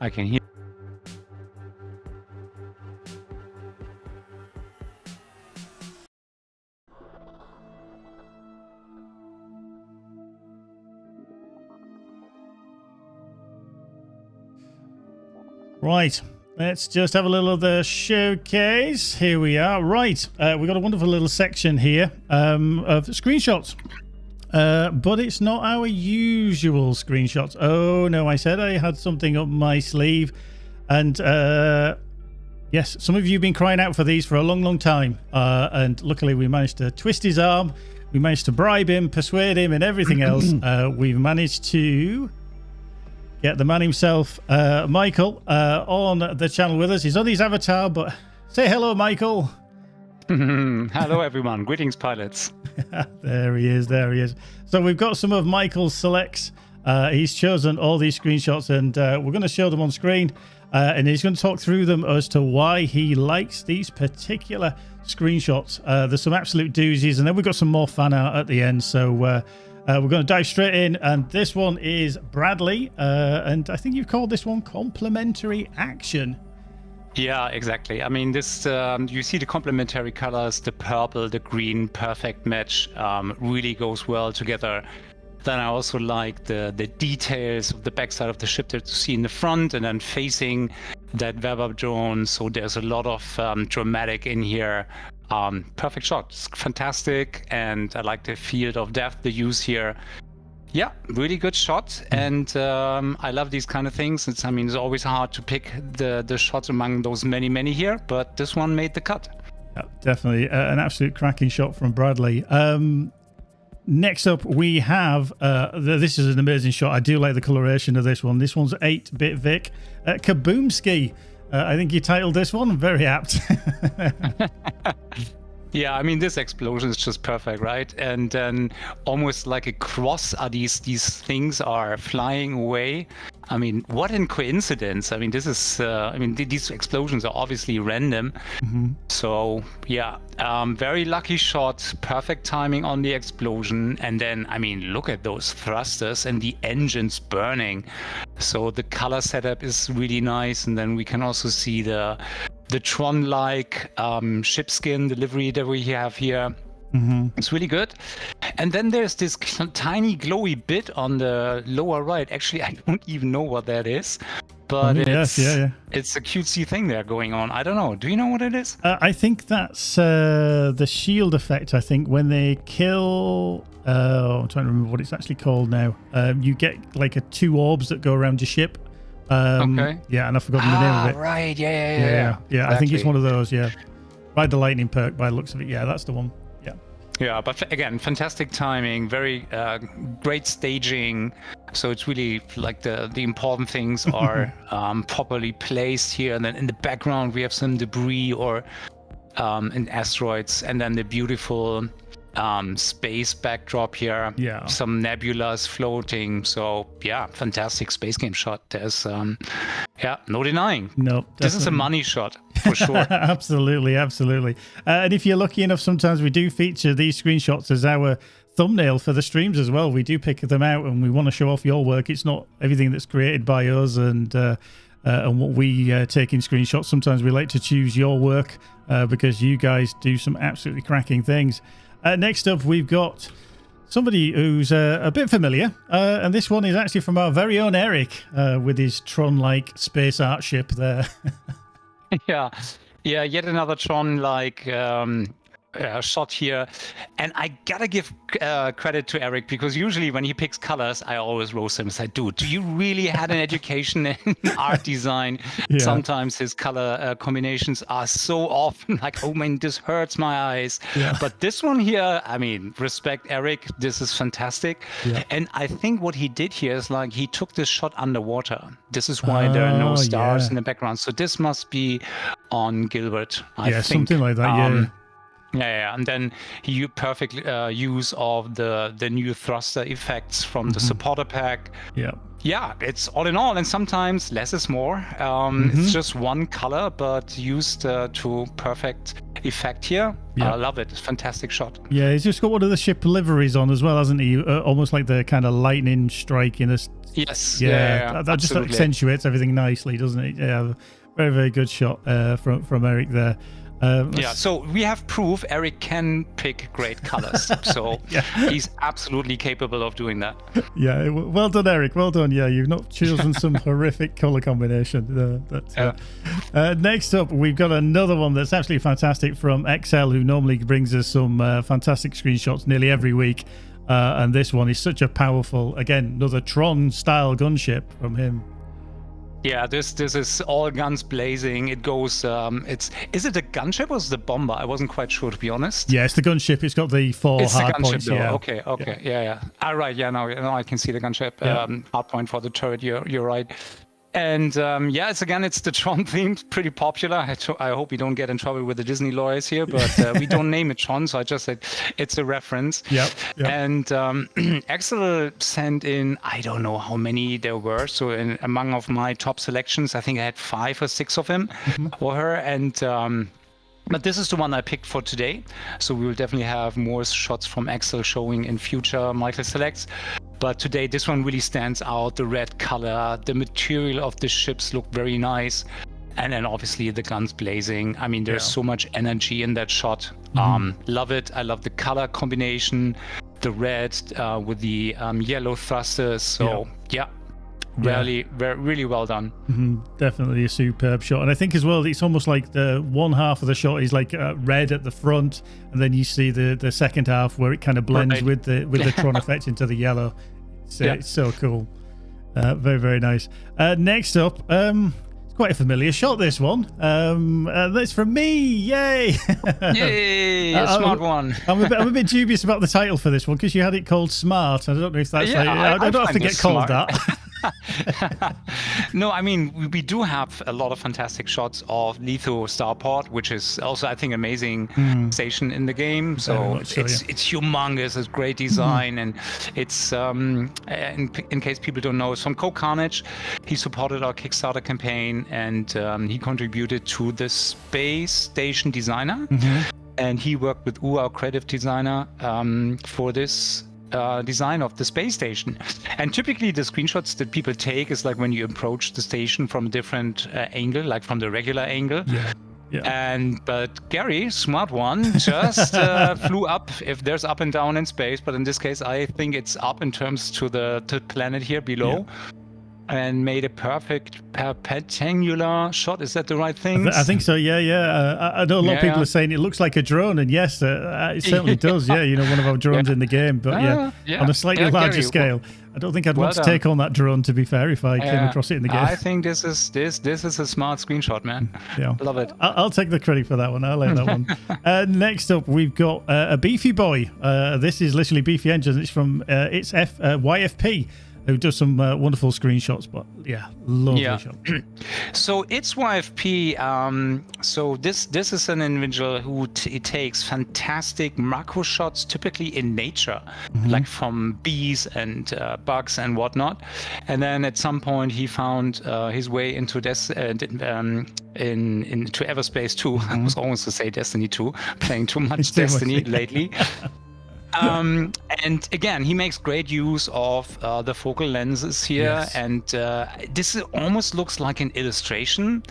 I can hear. Right, let's just have a little of the showcase. Here we are. Right, we've got a wonderful little section here of screenshots. But it's not our usual screenshots. Oh, no, I said I had something up my sleeve. And yes, some of you have been crying out for these for a long, long time. And luckily we managed to twist his arm. We managed to bribe him, persuade him, and everything else. We've managed to get the man himself, Michael, on the channel with us. He's on his avatar, but say hello, Michael. Hello, everyone. Greetings, pilots. There he is. There he is. So we've got some of Michael's selects. He's chosen all these screenshots, and we're going to show them on screen. And he's going to talk through them as to why he likes these particular screenshots. There's some absolute doozies, and then we've got some more fan art at the end. So we're going to dive straight in, and this one is Bradley, and I think you've called this one Complementary Action. Yeah, exactly. I mean, this you see the complementary colors, the purple, the green, perfect match, really goes well together. Then I also like the details of the backside of the ship that you see in the front and then facing that Weber drone. So there's a lot of dramatic in here. Perfect shot. It's fantastic, and I like the field of depth they use here. Yeah, really good shot, and I love these kind of things. It's always hard to pick the shots among those many here, but this one made the cut. Yeah, definitely an absolute cracking shot from Bradley. Next up, we have this is an amazing shot. I do like the coloration of this one. This one's 8-Bit Vic Kaboomski. I think you titled this one very apt. Yeah, I mean, this explosion is just perfect, right? And then almost like a cross, these things are flying away. I mean, what a coincidence. I mean, this is, these explosions are obviously random. So, yeah, very lucky shot, perfect timing on the explosion. And then, I mean, look at those thrusters and the engines burning. So the color setup is really nice. And then we can also see the Tron-like ship skin delivery that we have here. It's really good. And then there's this tiny glowy bit on the lower right. Actually, I don't even know what that is, but it's a cutesy thing there going on. I don't know. Do you know what it is? I think that's the shield effect. I think when they kill... I'm trying to remember what it's actually called now. You get like 2 orbs that go around your ship. Okay. Yeah, and I've forgotten the name of it. Right. Yeah. Exactly. I think it's one of those. Yeah. Ride the lightning perk by the looks of it. Yeah, that's the one. Yeah. Yeah, but again, fantastic timing, very great staging. So it's really like the important things are properly placed here. And then in the background, we have some debris or and asteroids, and then the beautiful space backdrop here. Yeah. Some nebulas floating. So yeah, fantastic space game shot. There's no denying. No, this is a money shot for sure. Absolutely. And if you're lucky enough, sometimes we do feature these screenshots as our thumbnail for the streams as well. We do pick them out, and we want to show off your work. It's not everything that's created by us and what we take in screenshots. Sometimes we like to choose your work because you guys do some absolutely cracking things. Next up, we've got somebody who's a bit familiar, and this one is actually from our very own Eric with his Tron-like space art ship there. Yeah, yet another Tron-like shot here. And I gotta give credit to Eric, because usually when he picks colors, I always roast him and say, dude, do you really had an education in art design? Yeah. Sometimes his color combinations are so often like, oh man, this hurts my eyes. Yeah. But this one here, I mean, respect Eric, this is fantastic. Yeah. And I think what he did here is like, he took this shot underwater. This is why there are no stars in the background. So this must be on Gilbert, I think. Something like that, Yeah, and then he perfect use of the new thruster effects from the supporter pack. Yeah, it's all in all, and sometimes less is more. It's just one color, but used to perfect effect here. Yeah. I love it. It's a fantastic shot. Yeah, he's just got one of the ship liveries on as well, hasn't he? Almost like the kind of lightning strike in a... Yes. Yeah, that just accentuates everything nicely, doesn't it? Yeah, very, very good shot from Eric there. So we have proof Eric can pick great colors. So he's absolutely capable of doing that. Yeah, well done, Eric. Well done. Yeah, you've not chosen some horrific color combination. Next up, we've got another one that's absolutely fantastic from XL, who normally brings us some fantastic screenshots nearly every week. And this one is such a powerful, again, another Tron-style gunship from him. Yeah, this is all guns blazing. It goes. Is it a gunship or is it a bomber? I wasn't quite sure, to be honest. Yeah, it's the gunship. It's got the 4 hard points. Though. Yeah. Okay. Yeah. All right. Yeah. Now I can see the gunship. Hard point for the turret. You're right. And it's the Tron theme, pretty popular. I hope we don't get in trouble with the Disney lawyers here, but we don't name it Tron, so I just said it's a reference. Yep. And Axel sent in, I don't know how many there were. So among of my top selections, I think I had 5 or 6 of them for her. And but this is the one I picked for today. So we will definitely have more shots from Axel showing in future Michael selects. But today, this one really stands out. The red color, the material of the ships look very nice. And then obviously the guns blazing. I mean, there's so much energy in that shot. Love it. I love the color combination, the red with the yellow thrusters. So really well done. Definitely a superb shot. And I think as well, it's almost like the one half of the shot is like red at the front, and then you see the second half where it kind of blends with the Tron effect into the yellow. It's so cool. Very, very nice. Next up, it's quite a familiar shot, this one. That's from me. Yay! Yay! A smart one. I'm a bit dubious about the title for this one because you had it called Smart. I don't know if that's I don't have to get called that. No, I mean, we do have a lot of fantastic shots of Letho Starport, which is also, I think, amazing station in the game. So it's humongous, it's great design, and it's, in case people don't know, it's from Coke Carnage. He supported our Kickstarter campaign, and he contributed to the space station designer. And he worked with our creative designer for this design of the space station. And typically the screenshots that people take is like when you approach the station from a different angle, like from the regular angle. But Gary, smart one, just flew up. If there's up and down in space, but in this case I think it's up in terms to the planet here below. And made a perfect perpendicular shot. Is that the right thing? I think so. Yeah. I know a lot of people are saying it looks like a drone, and yes, it certainly does. Yeah, one of our drones in the game, but on a slightly larger scale. I don't think I'd want to take on that drone, to be fair, if I came across it in the game. I think this is a smart screenshot, man. Yeah, love it. I'll take the credit for that one. I'll let that one. Next up, we've got a beefy boy. This is literally beefy engines. It's from YFP. Who does some wonderful screenshots, but lovely shot. So it's YFP. So this is an individual who takes fantastic macro shots, typically in nature, like from bees and bugs and whatnot. And then at some point he found his way into into EVERSPACE 2. I was almost to say Destiny 2, playing too much Destiny lately. And again, he makes great use of the focal lenses here, and this almost looks like an illustration,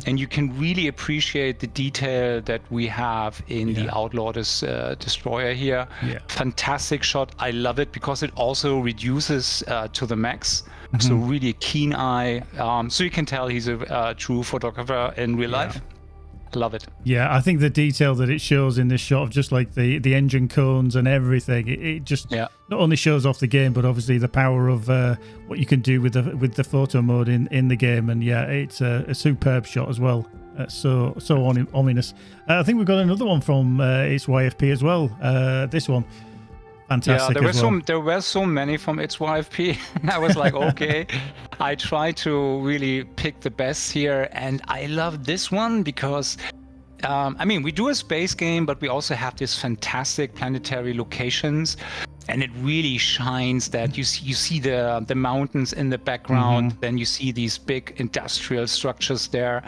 and you can really appreciate the detail that we have in the Outlawed Destroyer here. Fantastic shot. I love it because it also reduces to the max, so really a keen eye, so you can tell he's a true photographer in real life. Love it. Yeah, I think the detail that it shows in this shot of just like the engine cones and everything, it just not only shows off the game, but obviously the power of what you can do with the photo mode in the game. And it's a superb shot as well. So ominous. I think we've got another one from it's YFP as well. This one. Fantastic. There were so many from its YFP. I was like, okay. I try to really pick the best here, and I love this one because we do a space game, but we also have these fantastic planetary locations. and it really shines that you see the mountains in the background, then you see these big industrial structures there,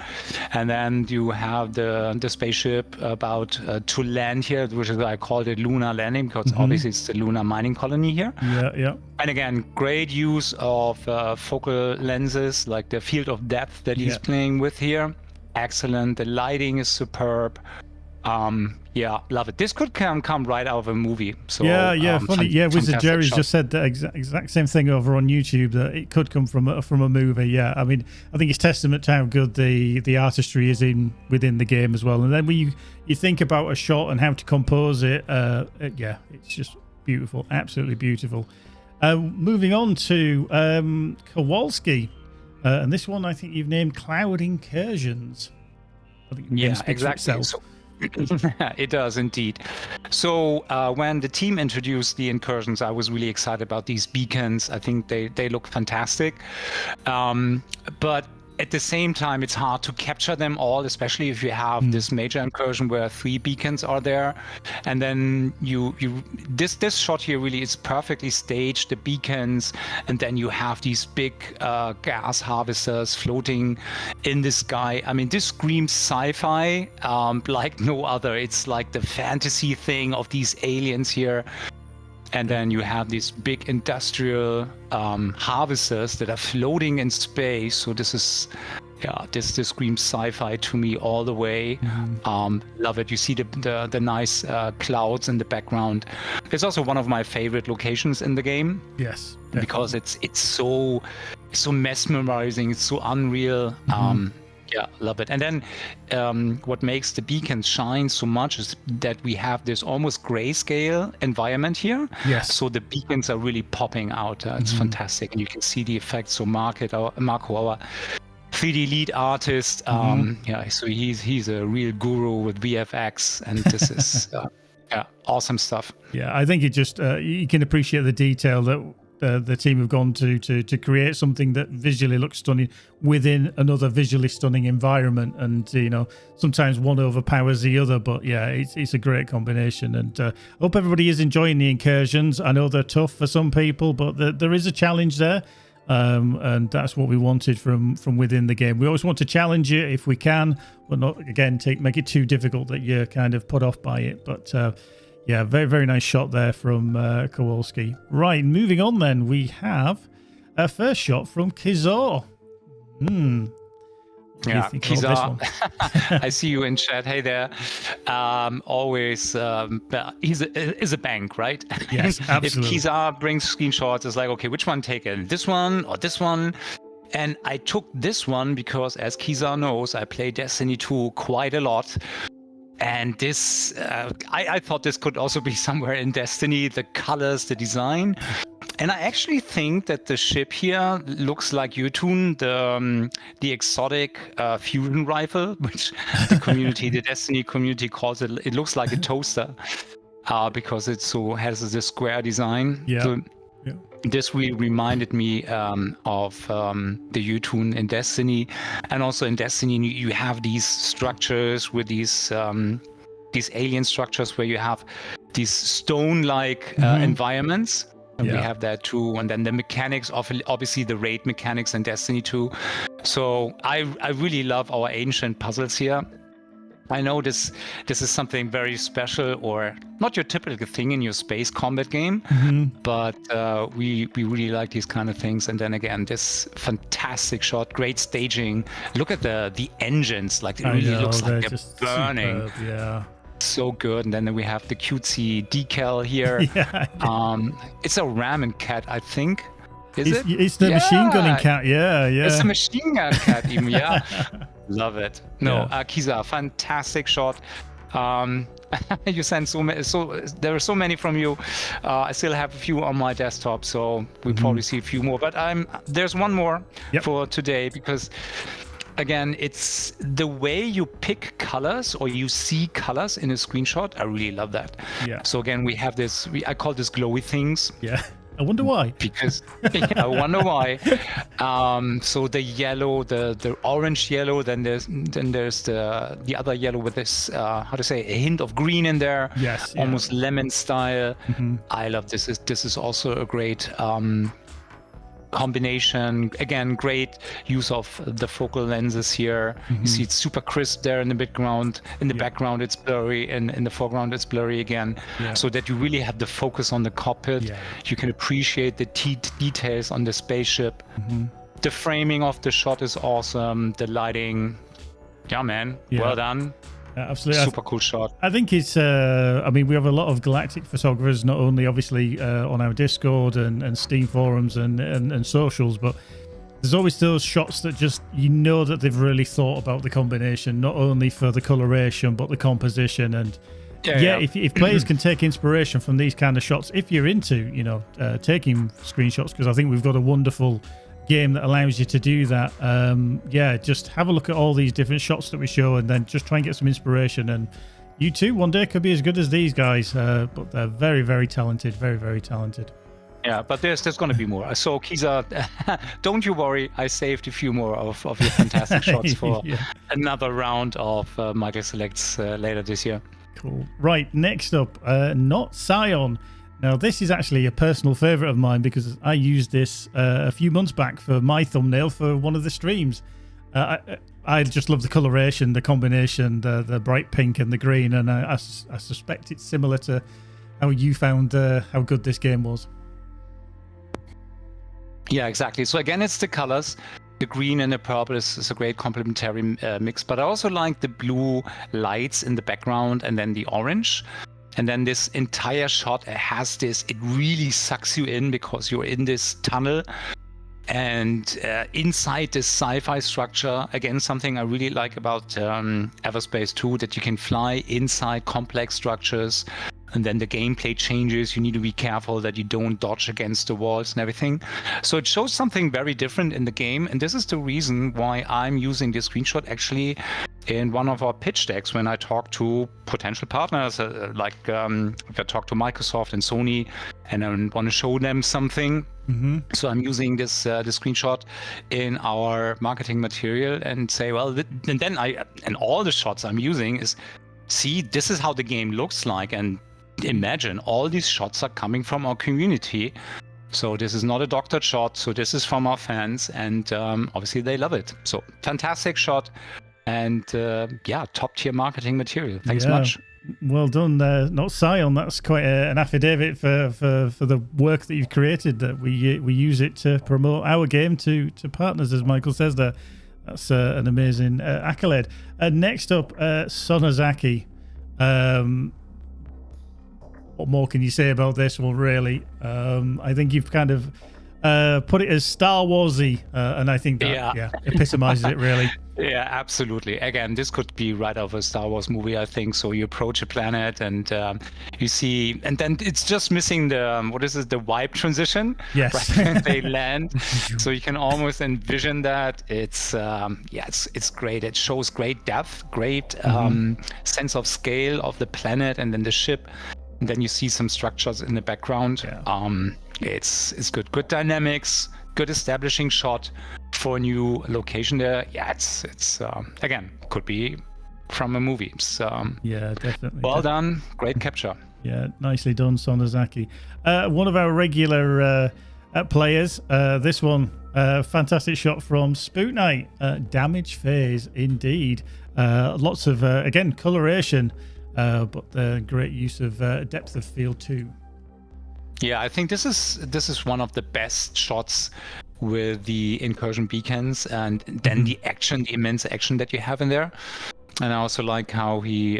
and then you have the spaceship about to land here, which is, I called it lunar landing, because obviously it's the lunar mining colony here. Yeah. And again, great use of focal lenses, like the field of depth that he's playing with here. Excellent. The lighting is superb. Yeah, love it. This could come right out of a movie. So funny. Yeah, Wizard Jerry's just said the exact same thing over on YouTube, that it could come from a movie. Yeah, I mean, I think it's testament to how good the artistry is within the game as well. And then when you think about a shot and how to compose it, it's just beautiful, absolutely beautiful. Moving on to Kowalski, and this one I think you've named Cloud Incursions. I think exactly. So, it does indeed. So when the team introduced the incursions, I was really excited about these beacons. I think they look fantastic, but at the same time, it's hard to capture them all, especially if you have this major incursion where 3 beacons are there, and then this shot here really is perfectly staged, the beacons, and then you have these big gas harvesters floating in the sky. I mean, this screams sci-fi like no other. It's like the fantasy thing of these aliens here. And then you have these big industrial harvesters that are floating in space. So this is, this screams sci-fi to me all the way. Love it. You see the nice clouds in the background. It's also one of my favorite locations in the game. Yes, definitely. Because it's so mesmerizing. It's so unreal. Yeah, love it. And then what makes the beacons shine so much is that we have this almost grayscale environment here. Yes. So the beacons are really popping out. It's fantastic. And you can see the effects. So Marco, our 3D lead artist, so he's a real guru with VFX. And this is awesome stuff. Yeah, I think it just, you can appreciate the detail that the team have gone to create something that visually looks stunning within another visually stunning environment, and sometimes one overpowers the other, but it's a great combination. And I hope everybody is enjoying the incursions. I know they're tough for some people, but there is a challenge there, and that's what we wanted from within the game. We always want to challenge you if we can, but not again make it too difficult that you're kind of put off by it. But very, very nice shot there from Kowalski. Right, moving on then, we have a first shot from Kizar. Yeah, Kizar. I see you in chat. Hey there. Always, is a bank, right? Yes, absolutely. If Kizar brings screenshots, it's like, okay, which one take it? This one or this one? And I took this one because, as Kizar knows, I play Destiny 2 quite a lot. And this, I thought this could also be somewhere in Destiny, the colors, the design. And I actually think that the ship here looks like Yutun, the exotic fusion rifle, which the Destiny community calls it. It looks like a toaster because it has this square design. Yeah. So this really reminded me of the Yutun in Destiny, and also in Destiny you have these structures with these alien structures where you have these stone-like environments, and we have that too. And then the mechanics, obviously the raid mechanics in Destiny 2. So I really love our ancient puzzles here. I know this is something very special, or not your typical thing in your space combat game, but we really like these kind of things. And then again, this fantastic shot, great staging. Look at the engines, like it really looks like they're burning. Superb, yeah. So good. And then we have the cutesy decal here. It's a ramming cat, I think. It's the machine gunning cat. Yeah. It's a machine gun cat even. Yeah. Love it. No, Kizar, fantastic shot. You sent there are so many from you. I still have a few on my desktop, so we probably see a few more. But there's one more for today, because again, it's the way you pick colors or you see colors in a screenshot. I really love that. Yeah. So again, we have this. I call this glowy things. Yeah. I wonder why. Because I wonder why. So the yellow, the orange yellow, then there's the other yellow with this how to say, a hint of green in there. Yes, yeah. Almost lemon style. I love this. This is also a great combination. Again, great use of the focal lenses here. You see it's super crisp there in the background. In the background it's blurry, and in the foreground it's blurry again. So that you really have the focus on the cockpit. You can appreciate the details on the spaceship. The framing of the shot is awesome. The lighting, yeah, man, well done. Absolutely. Super cool shot. I think it's, I mean, we have a lot of galactic photographers, not only obviously on our Discord and Steam forums and socials, but there's always those shots that just, you know that they've really thought about the combination, not only for the coloration, but the composition. And if players can take inspiration from these kind of shots, if you're into, you know, taking screenshots, because I think we've got a wonderful game that allows you to do that. Just have a look at all these different shots that we show, and then just try and get some inspiration, and you too one day could be as good as these guys. But they're very, very talented, very, very talented. Yeah, but there's going to be more. So Kiza, don't you worry, I saved a few more of your fantastic shots for another round of Michael Selects later this year. Cool. Right, next up, Not Scion. Now, this is actually a personal favourite of mine because I used this a few months back for my thumbnail for one of the streams. I just love the coloration, the combination, the bright pink and the green, and I suspect it's similar to how you found how good this game was. Yeah, exactly. So again, it's the colors. The green and the purple is a great complementary mix, but I also like the blue lights in the background and then the orange. And then this entire shot has this, it really sucks you in because you're in this tunnel and inside this sci-fi structure. Again, something I really like about EVERSPACE 2, that you can fly inside complex structures, and then the gameplay changes. You need to be careful that you don't dodge against the walls and everything. So it shows something very different in the game, and this is the reason why I'm using this screenshot actually in one of our pitch decks when I talk to potential partners, if I talk to Microsoft and Sony and I want to show them something. So I'm using this screenshot in our marketing material and say, well, and then all the shots I'm using is, see, this is how the game looks like, and imagine all these shots are coming from our community. So this is not a doctored shot. So this is from our fans, and obviously they love it. So fantastic shot. And top tier marketing material. Thanks much. Well done, Not Scion. That's quite an affidavit for the work that you've created. That we use it to promote our game to partners, as Michael says there. That's an amazing accolade. Next up, Sonozaki. What more can you say about this one, really? I think you've kind of put it as Star Warsy, and I think that epitomizes it, really. Yeah, absolutely. Again, this could be right out of a Star Wars movie, I think. So you approach a planet and you see, and then it's just missing the the wipe transition. Yes. Right? They land. So you can almost envision that. It's great. It shows great depth, great sense of scale of the planet and then the ship. And then you see some structures in the background. Yeah. It's good. Good dynamics, good establishing shot for a new location there. Yeah, it's again, could be from a movie. So, yeah, definitely. Well done. Great capture. Yeah, nicely done, Sonozaki. One of our regular players, this one, fantastic shot from Spook Knight. Damage phase, indeed. Lots of, again, coloration, but great use of depth of field too. Yeah, I think this is one of the best shots with the incursion beacons, and then the immense action that you have in there. And I also like how he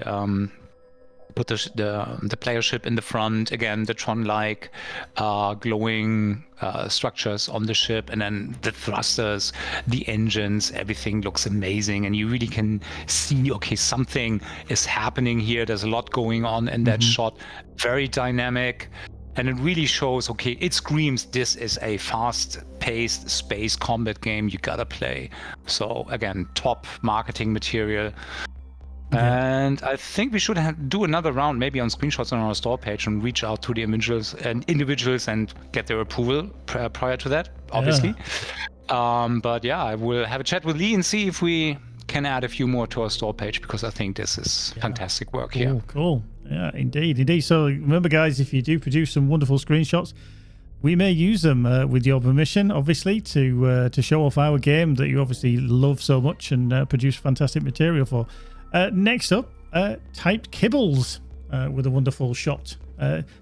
put the player ship in the front. Again, the Tron-like glowing structures on the ship, and then the thrusters, the engines, everything looks amazing, and you really can see, okay, something is happening here. There's a lot going on in that shot. Very dynamic. And it really shows, okay, it screams, this is a fast-paced space combat game you gotta play. So again, top marketing material. And I think we should do another round, maybe on screenshots on our store page, and reach out to the individuals and get their approval prior to that, obviously. But yeah, I will have a chat with Lee and see if we can add a few more to our store page, because I think this is fantastic work here. Cool. Yeah, indeed. So remember, guys, if you do produce some wonderful screenshots, we may use them with your permission, obviously, to show off our game that you obviously love so much and produce fantastic material for. Next up, Typed Kibbles with a wonderful shot.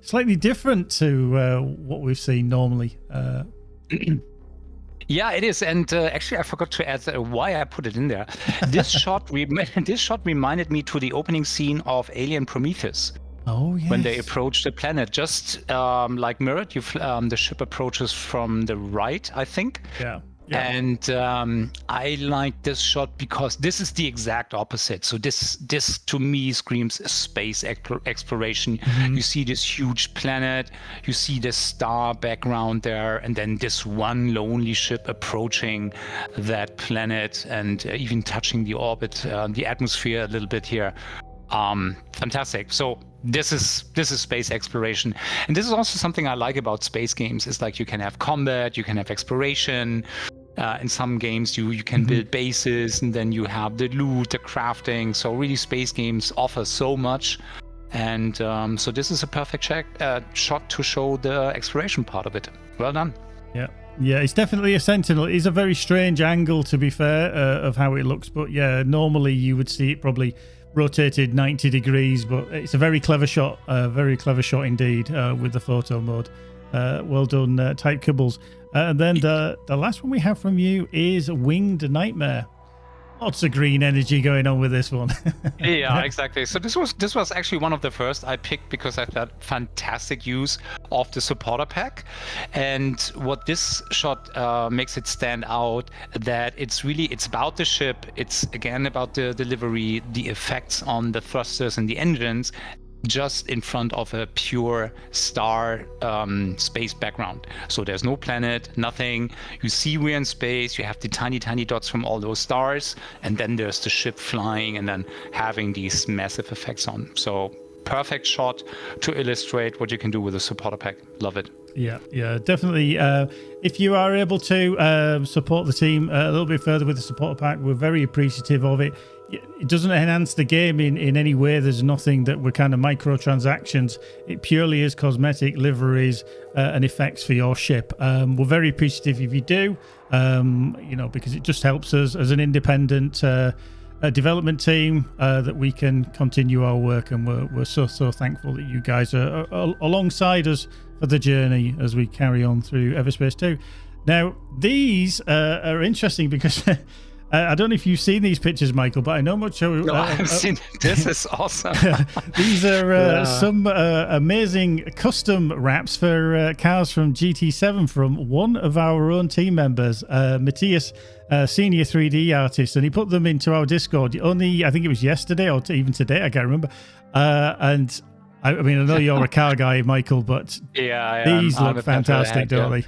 Slightly different to what we've seen normally. Yeah, it is, and actually, I forgot to add why I put it in there. This shot reminded me to the opening scene of Alien Prometheus. Oh, yes. When they approach the planet, just like Mirrored, the ship approaches from the right, I think. Yeah. And I like this shot because this is the exact opposite. So this to me screams space exploration. You see this huge planet, you see this star background there, and then this one lonely ship approaching that planet and even touching the orbit, the atmosphere a little bit here. Fantastic. So this is space exploration, and this is also something I like about space games. Is like you can have combat, you can have exploration. In some games, you can build bases, and then you have the loot, the crafting. So really, space games offer so much, and so this is a perfect shot to show the exploration part of it. Well done. Yeah, it's definitely a Sentinel. It's a very strange angle, to be fair, of how it looks. But yeah, normally you would see it probably rotated 90 degrees, but it's a very clever shot, indeed, with the photo mode. Well done, Typed Kibbles. And then the last one we have from you is Winged Nightmare. Lots of green energy going on with this one. Yeah, exactly. So this was actually one of the first I picked because I had fantastic use of the supporter pack. And what this shot makes it stand out, that it's about the ship. It's again about the delivery, the effects on the thrusters and the engines, just in front of a pure star space background. So there's no planet, nothing. You see we're in space, you have the tiny dots from all those stars, and then there's the ship flying and then having these massive effects on. So perfect shot to illustrate what you can do with a supporter pack. Love it. Yeah, definitely. If you are able to support the team a little bit further with the supporter pack, we're very appreciative of it. It doesn't enhance the game in any way. There's nothing that we're kind of microtransactions. It purely is cosmetic, liveries, and effects for your ship. We're very appreciative if you do, because it just helps us as an independent development team that we can continue our work, and we're so thankful that you guys are alongside us for the journey as we carry on through Everspace 2. Now, these are interesting because I don't know if you've seen these pictures, Michael, but I know much. No, I've seen. This is awesome. These are some amazing custom wraps for cars from GT7 from one of our own team members, Matthias, senior 3D artist, and he put them into our Discord. Only, I think it was yesterday or even today, I can't remember. And I mean, I know you're a car guy, Michael, but these look fantastic, don't they?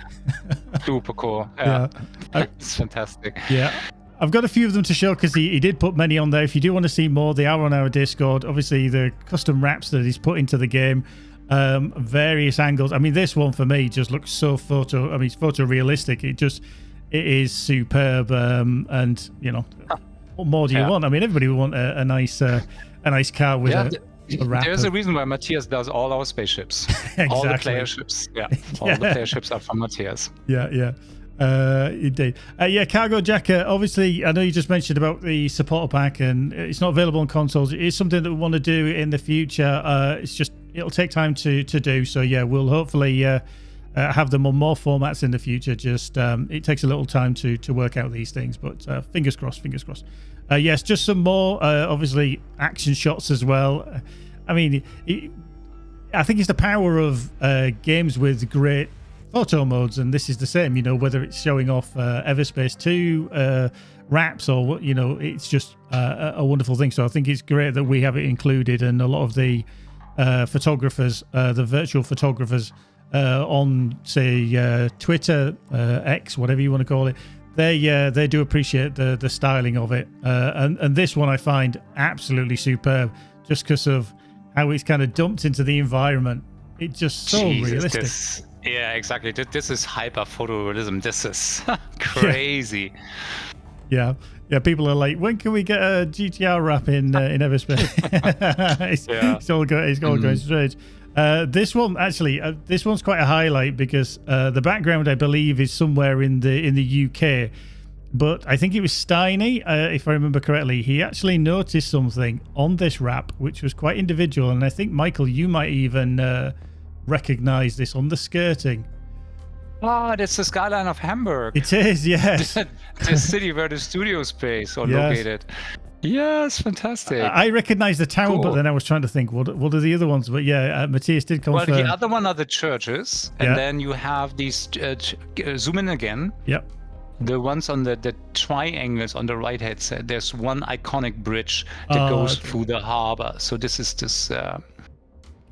Super cool. Yeah. It's fantastic. Yeah. I've got a few of them to show because he did put many on there. If you do want to see more, they are on our Discord. Obviously, the custom wraps that he's put into the game, various angles. I mean, this one for me just looks so it's photorealistic. It is superb. And what more do you want? I mean, everybody would want a nice car with a wrap. There's a reason why Matthias does all our spaceships. Exactly. All the player ships. Yeah. All the player ships are from Matthias. Yeah. Indeed. Cargo Jacker, obviously I know you just mentioned about the supporter pack and it's not available on consoles. It is something that we want to do in the future. It'll take time to do, so we'll hopefully have them on more formats in the future. Just it takes a little time to work out these things, but fingers crossed. Yes, just some more obviously action shots as well. I mean, I think it's the power of games with great photo modes, and this is the same, whether it's showing off Everspace 2 wraps or it's just a wonderful thing. So I think it's great that we have it included, and a lot of the photographers, the virtual photographers on say Twitter, X, whatever you want to call it, they do appreciate the styling of it, and this one I find absolutely superb, just because of how it's kind of dumped into the environment. It's just so realistic. Yeah, exactly. This is hyper photorealism. This is crazy. Yeah. People are like, when can we get a GTR wrap in Everspace? It's all going strange. This one actually, this one's quite a highlight because the background, I believe, is somewhere in the UK. But I think it was Steiny, if I remember correctly. He actually noticed something on this wrap, which was quite individual. And I think, Michael, you might even recognize this on the skirting. Ah, that's the skyline of Hamburg. It is, yes. The city where the studio space are located. Yes, fantastic. I recognize the tower, but then I was trying to think, what are the other ones? But yeah, Matthias did confirm. Well, the other one are the churches, and then you have these, zoom in again. Yep. The ones on the triangles on the right-hand side, there's one iconic bridge that goes through the harbor. So this is this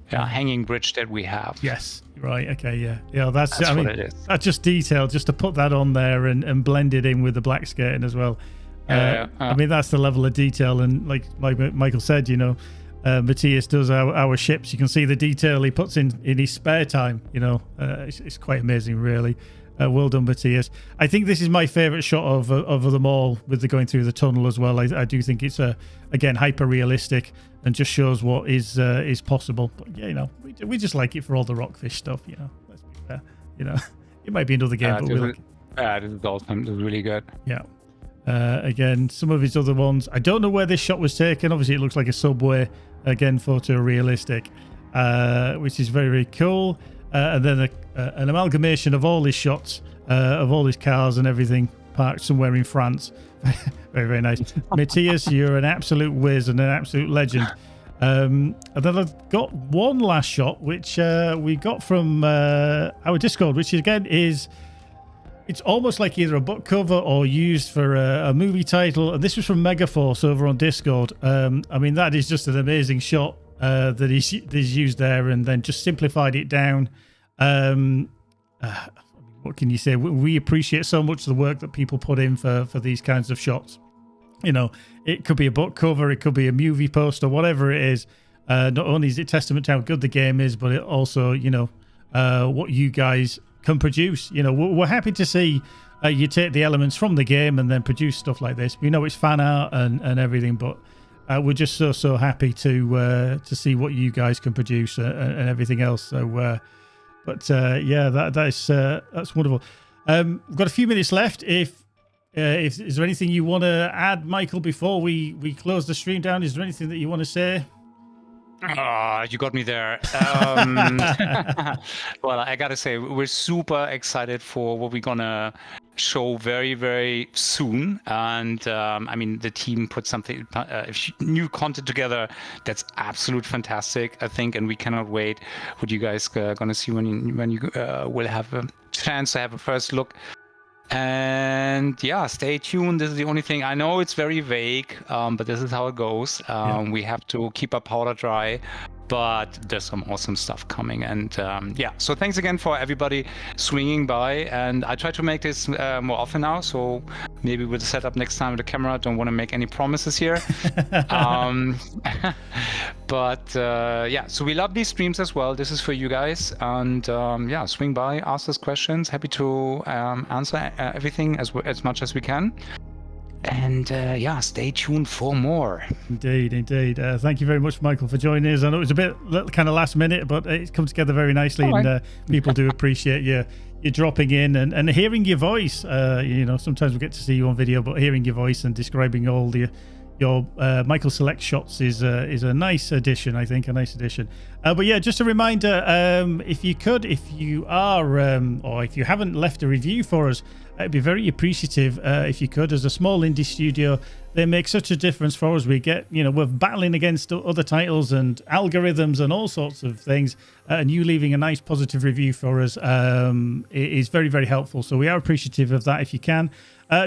hanging bridge that we have. Yes. Right. Okay. Yeah. That's what it is. That's just detail, just to put that on there and blend it in with the black skirting as well. I mean, that's the level of detail, and like Michael said, Matthias does our ships. You can see the detail he puts in his spare time. It's quite amazing, really. Well done, Matthias. I think this is my favorite shot of them all, with the going through the tunnel as well. I do think it's again hyper realistic and just shows what is possible. But yeah, we just like it for all the rockfish stuff. Let's be fair. It might be another game, but we like it. This is awesome. This is really good. Yeah. Again, some of his other ones, I don't know where this shot was taken. Obviously, it looks like a subway. Again, photorealistic, which is very, very cool. And then an amalgamation of all his shots, of all his cars and everything parked somewhere in France. Very, very nice. Matthias, you're an absolute whiz and an absolute legend. And then I've got one last shot, which we got from our Discord, which again is... It's almost like either a book cover or used for a movie title. And this was from Megaforce over on Discord. I mean, that is just an amazing shot that he's used there, and then just simplified it down. What can you say? We appreciate so much the work that people put in for these kinds of shots. It could be a book cover, it could be a movie poster, whatever it is. Not only is it testament to how good the game is, but it also, what you guys can produce. We're happy to see you take the elements from the game and then produce stuff like this. We know it's fan art and everything, but we're just so happy to see what you guys can produce and everything else. So, that's wonderful. We've got a few minutes left. If is there anything you want to add, Michael, before we close the stream down? Is there anything that you want to say? You got me there. Well, I gotta say, we're super excited for what we're gonna show very, very soon. And I mean, the team put something new content together that's absolute fantastic, I think, and we cannot wait what you guys gonna see when you will have a chance to have a first look. And yeah, stay tuned. This is the only thing. I know it's very vague, but this is how it goes. We have to keep our powder dry, but there's some awesome stuff coming. And so thanks again for everybody swinging by. And I try to make this more often now, so maybe we'll set up next time with the camera. Don't want to make any promises here. So we love these streams as well. This is for you guys. And swing by, ask us questions. Happy to answer everything as much as we can. And stay tuned for more. Indeed. Thank you very much, Michael, for joining us. I know it was a bit kind of last minute, but it's come together very nicely. Right. And people do appreciate you dropping in and hearing your voice. Sometimes we get to see you on video, but hearing your voice and describing all your Michael Select shots is a nice addition, I think, a nice addition. But yeah, just a reminder, if you haven't left a review for us, I'd be very appreciative if you could. As a small indie studio, they make such a difference for us. We get, we're battling against other titles and algorithms and all sorts of things, and you leaving a nice positive review for us is very, very helpful. So we are appreciative of that if you can.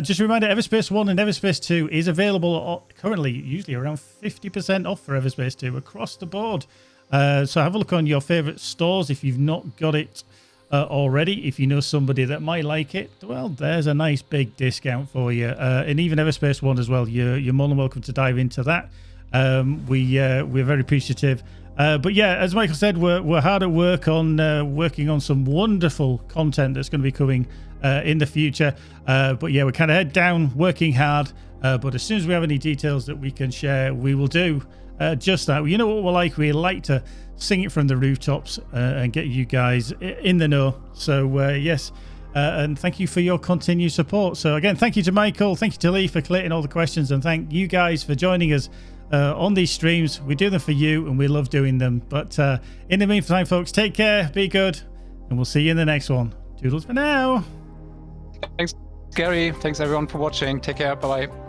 Just a reminder, Everspace 1 and Everspace 2 is available currently, usually around 50% off for Everspace 2 across the board. So have a look on your favorite stores if you've not got it already. If you know somebody that might like it, well, there's a nice big discount for you. And even EVERSPACE 1 as well. You're more than welcome to dive into that. We're very appreciative. But yeah, as Michael said, we're hard at work on working on some wonderful content that's going to be coming in the future. But yeah, we're kind of head down, working hard. But as soon as we have any details that we can share, we will do just that. You know what we're like? We like to sing it from the rooftops and get you guys in the know. So yes, and thank you for your continued support. So again, thank you to Michael, thank you to Lee for collating all the questions, and thank you guys for joining us on these streams. We do them for you, and we love doing them. But in the meantime, folks, take care, be good, and we'll see you in the next one. Toodles for now. Thanks, Gary. Thanks everyone for watching. Take care. Bye bye.